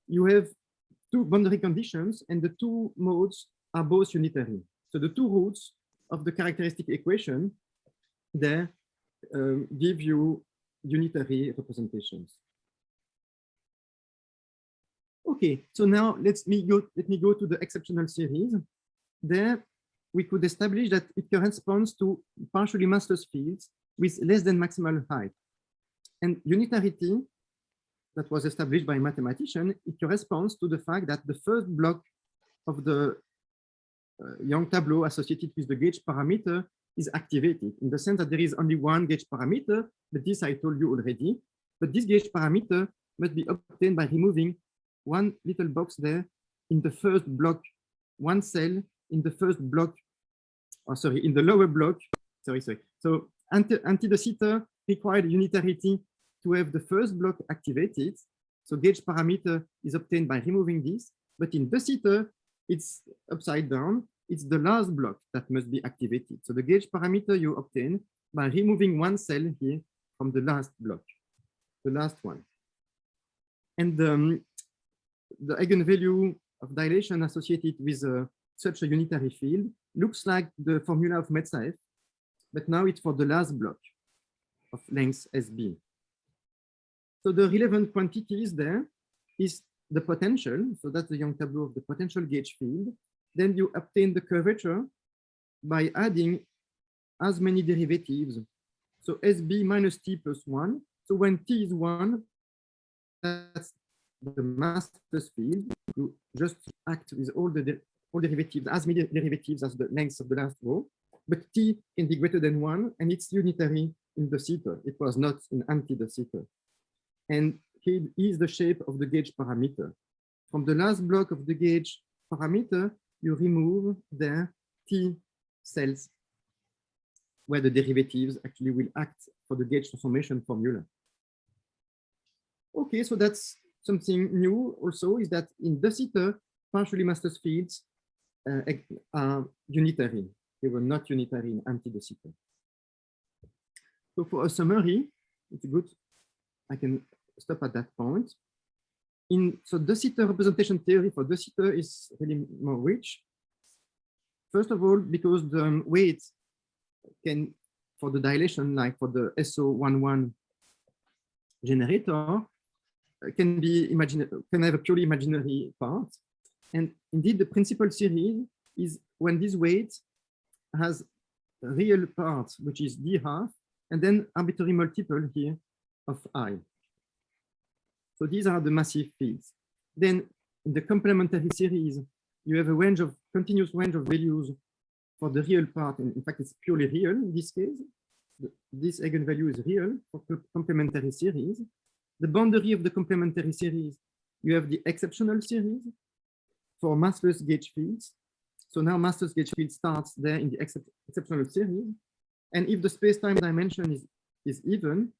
you have 2 boundary conditions, and the 2 modes are both unitary. So the 2 roots of the characteristic equation there give you unitary representations. Okay, so now let me go to the exceptional series. There we could establish that it corresponds to partially massless fields with less than maximal height. And unitarity that was established by a mathematician, it corresponds to the fact that the first block of the Young tableau associated with the gauge parameter is activated, in the sense that there is only one gauge parameter, but this I told you already. But this gauge parameter must be obtained by removing one little box there in the first block, one cell in the first block, in the lower block. So anti-de Sitter required unitarity to have the first block activated. So gauge parameter is obtained by removing this, but in de Sitter, it's upside down. It's the last block that must be activated. So the gauge parameter you obtain by removing one cell here from the last block, the last one. And the eigenvalue of dilation associated with such a unitary field looks like the formula of Metsaev, but now it's for the last block of length SB. So the relevant quantities there is the potential. So that's the Young tableau of the potential gauge field. Then you obtain the curvature by adding as many derivatives. So SB minus T plus 1. So when T is 1, that's the massless field. You just act with all derivatives, as many derivatives as the length of the last row. But T can be greater than 1, and it's unitary in de Sitter. It was not in anti-de Sitter. And here is the shape of the gauge parameter. From the last block of the gauge parameter, you remove the T cells where the derivatives actually will act for the gauge transformation formula. Okay, so that's something new also, is that in de Sitter, partially massless fields are unitary. They were not unitary in anti-de Sitter. So for a summary, it's good. I can stop at that point. So de Sitter representation theory for de Sitter is really more rich. First of all, because the weight can, for the dilation, like for the SO11 generator, can have a purely imaginary part. And indeed, the principal series is when this weight has a real part, which is d half, and then arbitrary multiple here of I. So these are the massive fields. Then in the complementary series, you have a continuous range of values for the real part. And in fact, it's purely real in this case. This eigenvalue is real for complementary series. The boundary of the complementary series, you have the exceptional series for massless gauge fields. So now massless gauge field starts there in the exceptional series. And if the space-time dimension is even,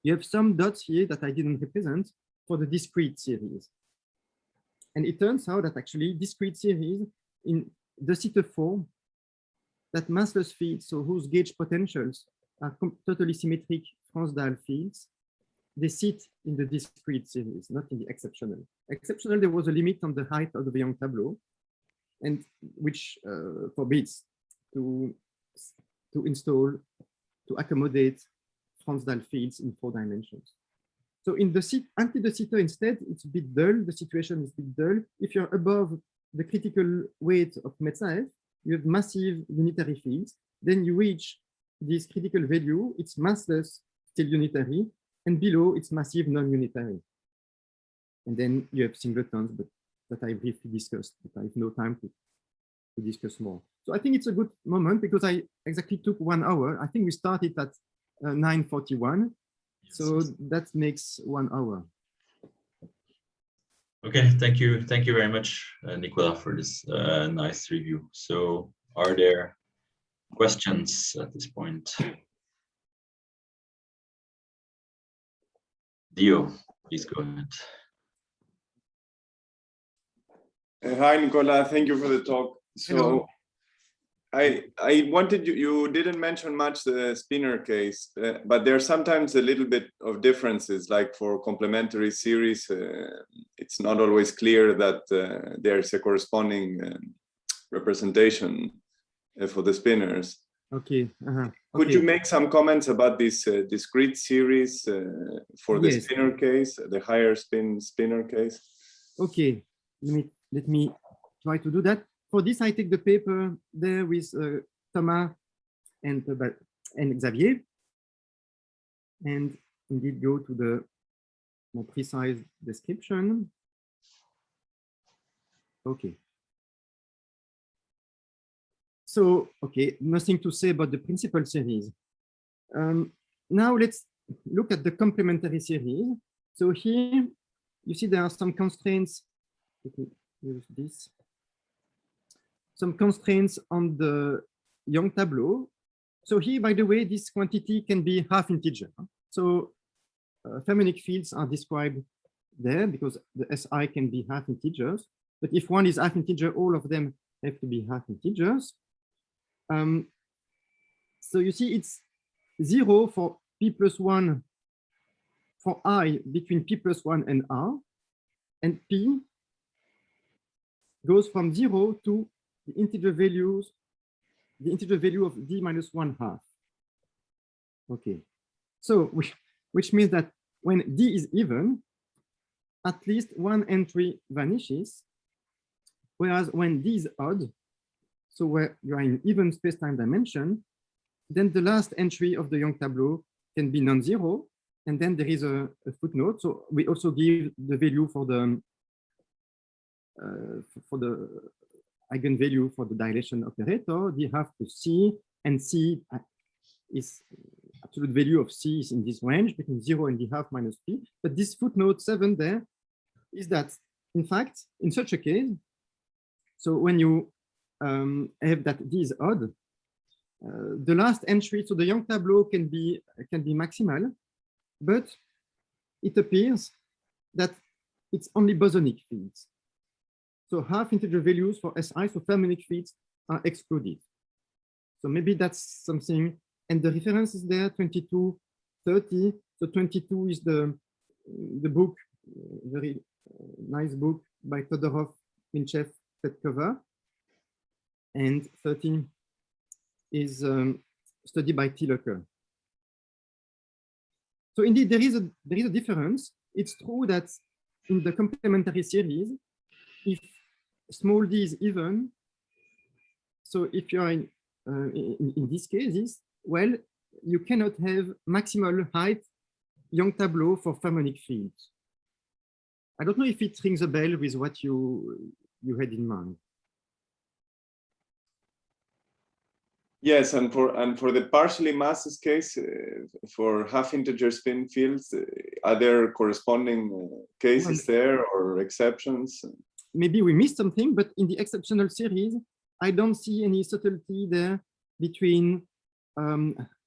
you have some dots here that I didn't represent for the discrete series. And it turns out that actually discrete series in de Sitter form, that massless fields, so whose gauge potentials are totally symmetric Franz-Dahl fields, they sit in the discrete series, not in the exceptional. Exceptional, there was a limit on the height of the Young tableau, and which forbids to accommodate Franz-Dahl fields in 4 dimensions. So in the anti-de Sitter instead, it's a bit dull. The situation is a bit dull. If you're above the critical weight of Metsaev, you have massive unitary fields. Then you reach this critical value. It's massless, still unitary, and below it's massive non-unitary. And then you have singletons, but that I briefly discussed, but I have no time to discuss more. So I think it's a good moment because I exactly took 1 hour. I think we started at 9:41. Yes. So that makes 1 hour. Okay, thank you very much, Nicolas, for this nice review. So are there questions at this point? Dio, please go ahead. Hi, Nicolas. Thank you for the talk. So hello. I wanted you didn't mention much the spinor case, but there's sometimes a little bit of differences, like for complementary series, it's not always clear that there's a corresponding representation for the spinors. Okay. Could you make some comments about this discrete series for the spinor case, the higher spinor case? Okay, let me try to do that. For this, I take the paper there with Thomas and Xavier, and indeed go to the more precise description. Okay. So, okay, nothing to say about the principal series. Now let's look at the complementary series. So here, you see there are some constraints. Let me use this. Some constraints on the Young tableau. So here, by the way, this quantity can be half integer. So fermionic fields are described there because the SI can be half integers. But if one is half integer, all of them have to be half integers. So you see it's 0 for P plus 1 for I between P plus 1 and R, and P goes from 0 to the integer value of D minus 1/2. Okay, so which means that when D is even, at least one entry vanishes, whereas when D is odd, so where you are in even space-time dimension, then the last entry of the Young tableau can be non-zero, and then there is a footnote. So we also give the value for the eigenvalue for the dilation operator. We have to C, and C is absolute value of C is in this range between 0 and d half minus p. But this footnote 7 there is that, in fact, in such a case, so when you have that d is odd, the last entry, so the Young tableau can be maximal, but it appears that it's only bosonic fields. So half integer values for SI, so fermionic fields, are excluded. So maybe that's something, and the reference is there, 2230. So 22 is the book, very nice book by Todorov, Minchev, Petkova, and 13 is studied by Thielecker. So indeed, there is a difference. It's true that in the complementary series, if small d is even, so if you are in these cases, well, you cannot have maximal height Young tableau for fermionic fields. I don't know if it rings a bell with what you had in mind. Yes, and for the partially masses case, for half integer spin fields, are there corresponding cases there or exceptions? Maybe we missed something, but in the exceptional series, I don't see any subtlety there between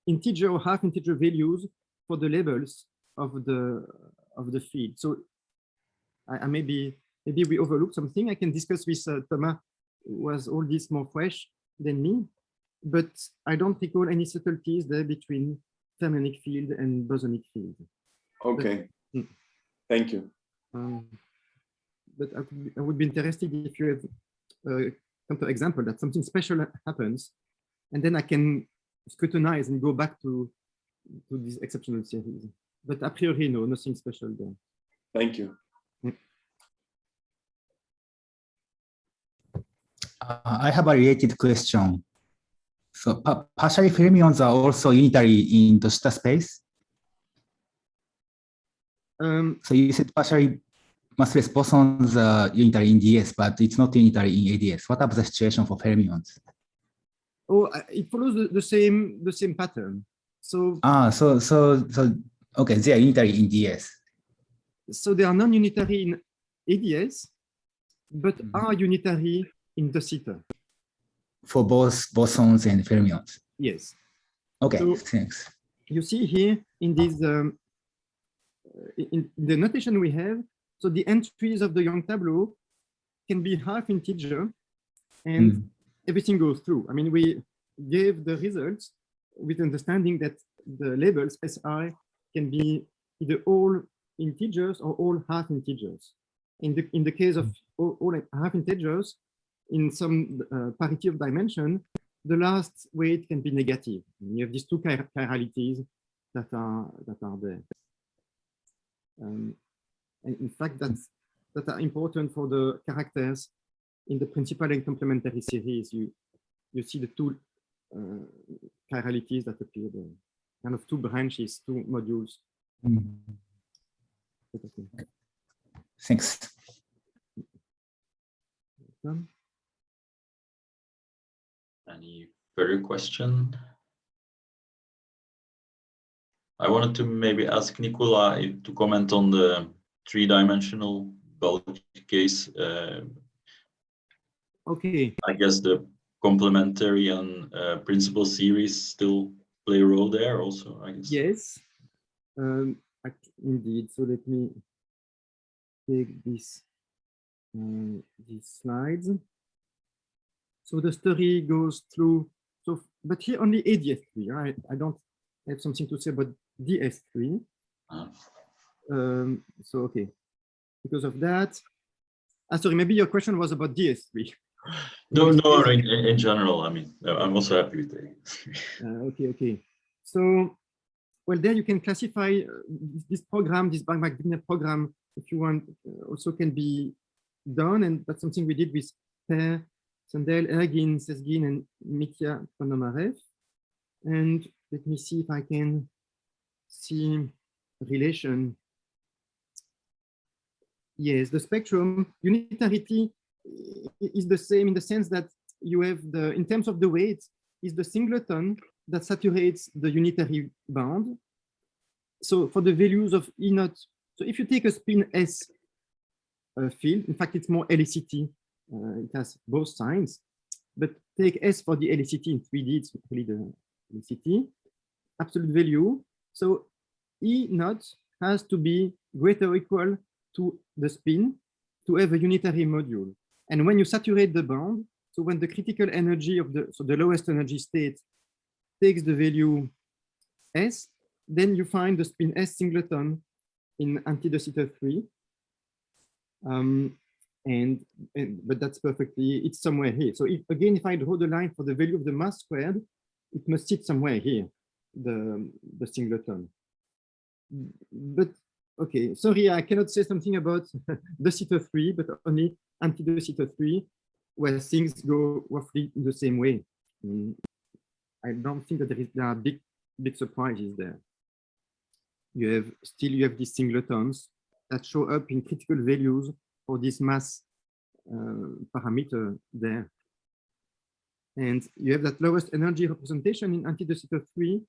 integer or half integer values for the labels of the field. So maybe we overlooked something. I can discuss with Thomas, who was all this more fresh than me, but I don't recall any subtleties there between fermionic field and bosonic field. Okay, thank you. But I would be interested if you have counter example that something special happens, and then I can scrutinize and go back to this exceptional series. But a priori, no, nothing special there. Thank you. I have a related question. So partially fermions are also unitary in the Star space. So you said partially massless bosons are unitary in DS, but it's not unitary in ADS. What about the situation for fermions? Oh, it follows the same pattern. So okay, they are unitary in DS. So they are non-unitary in ADS, but are unitary in de Sitter. For both bosons and fermions. Yes. Okay, so thanks. You see here in this in the notation we have, so the entries of the Young tableau can be half integer, and everything goes through. I mean, we gave the results with understanding that the labels SI can be either all integers or all half integers. In the case of all half integers, in some parity of dimension, the last weight can be negative. And you have these two chiralities that are there. And in fact, that are important for the characters in the principal and complementary series. You see the two chiralities that appear there, kind of two branches, two modules. Thanks. Any further question? I wanted to maybe ask Nicola to comment on the three-dimensional bulk case. Okay. I guess the complementary and principal series still play a role there also, I guess. Yes, indeed. So let me take these slides. So the story goes through, but here only ADS3, right? I don't have something to say about DS3. So, okay, because of that. Sorry, maybe your question was about DS3. No, in general, I mean, I'm also happy with it. Okay. So, well, there you can classify this program, this Banach-Wigner program, if you want, also can be done. And that's something we did with Per, Sandel, Ergin, Sesgin, and Mitya Ponomarev. And let me see if I can see relation. Yes, the spectrum unitarity is the same in the sense that you have the, in terms of the weight, is the singleton that saturates the unitary band. So for the values of E naught, so if you take a spin S field, in fact, it's more LACT, it has both signs, but take S for the LACT in 3D, it's really the LACT, absolute value. So E naught has to be greater or equal to the spin to have a unitary module. And when you saturate the band, so when the critical energy of the, so the lowest energy state takes the value S, then you find the spin S singleton in anti-de Sitter 3. But that's perfectly, it's somewhere here. So if, again, if I draw the line for the value of the mass squared, it must sit somewhere here, the singleton. But okay, sorry, I cannot say something about de Sitter 3, but only anti-de Sitter 3, where things go roughly in the same way. I don't think that there are big surprises there. You have these singletons that show up in critical values for this mass parameter there. And you have that lowest energy representation in anti-de Sitter 3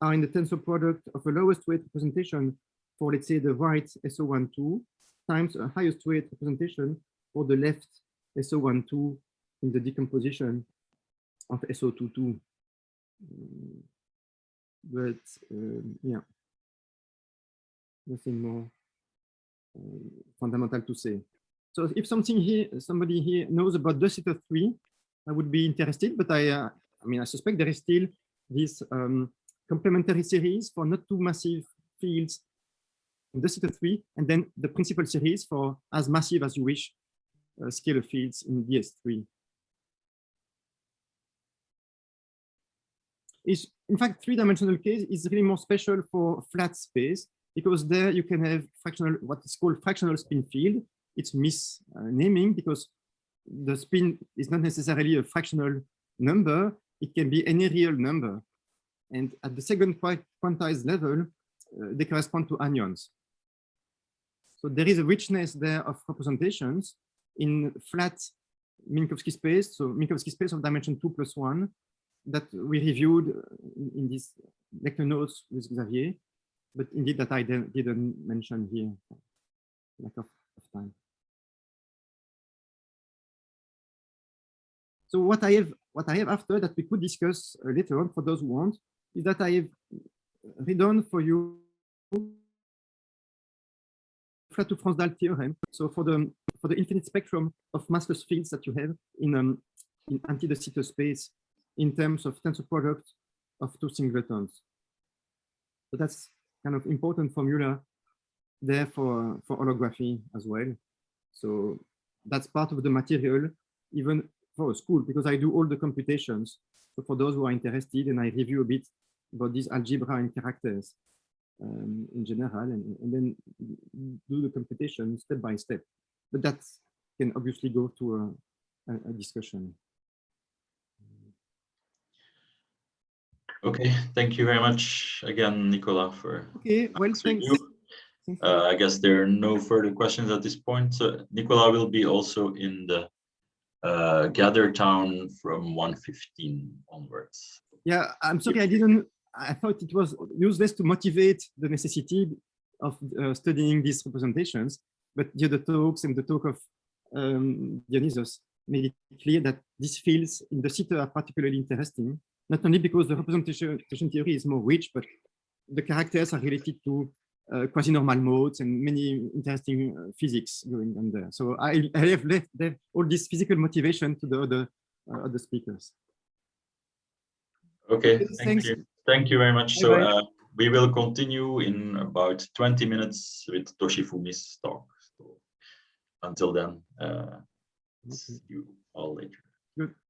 are in the tensor product of a lowest weight representation for, let's say, the right SO12 times a highest weight representation for the left SO12 in the decomposition of SO22. But yeah, nothing more fundamental to say. So if somebody here knows about de Sitter 3, I would be interested, but I mean, I suspect there is still this complementary series for not too massive fields in de Sitter 3, and then the principal series for as massive as you wish scalar fields in DS3. In fact, three-dimensional case is really more special for flat space, because there you can have fractional, what is called fractional spin field. It's misnaming because the spin is not necessarily a fractional number. It can be any real number. And at the second quantized level, they correspond to anyons. So there is a richness there of representations in flat Minkowski space. So Minkowski space of dimension 2 + 1 that we reviewed in these lecture notes with Xavier, but indeed that I didn't mention here, lack of time. So what I have after that we could discuss later on for those who want is that I have redone for you Flattou-Fransdal theorem. So for the infinite spectrum of massless fields that you have in anti-de Sitter space in terms of tensor product of two singletons. So that's kind of important formula there for holography as well. So that's part of the material, even for a school, because I do all the computations. So for those who are interested, and I review a bit about this algebra and characters in general, and then do the computation step by step. But that can obviously go to a discussion. Okay, thank you very much again, Nicolas, for thanks. I guess there are no further questions at this point. So Nicolas will be also in the Gather Town from 1:15 onwards. Yeah, I'm sorry, I thought it was useless to motivate the necessity of studying these representations, but the other talks and the talk of Dionysius made it clear that these fields in de Sitter are particularly interesting, not only because the representation theory is more rich, but the characters are related to quasi-normal modes and many interesting physics going on there. So I have left all this physical motivation to the other speakers. Okay, thank you very much. Bye-bye. So we will continue in about 20 minutes with Toshifumi's talk. So until then, see you all later. Good.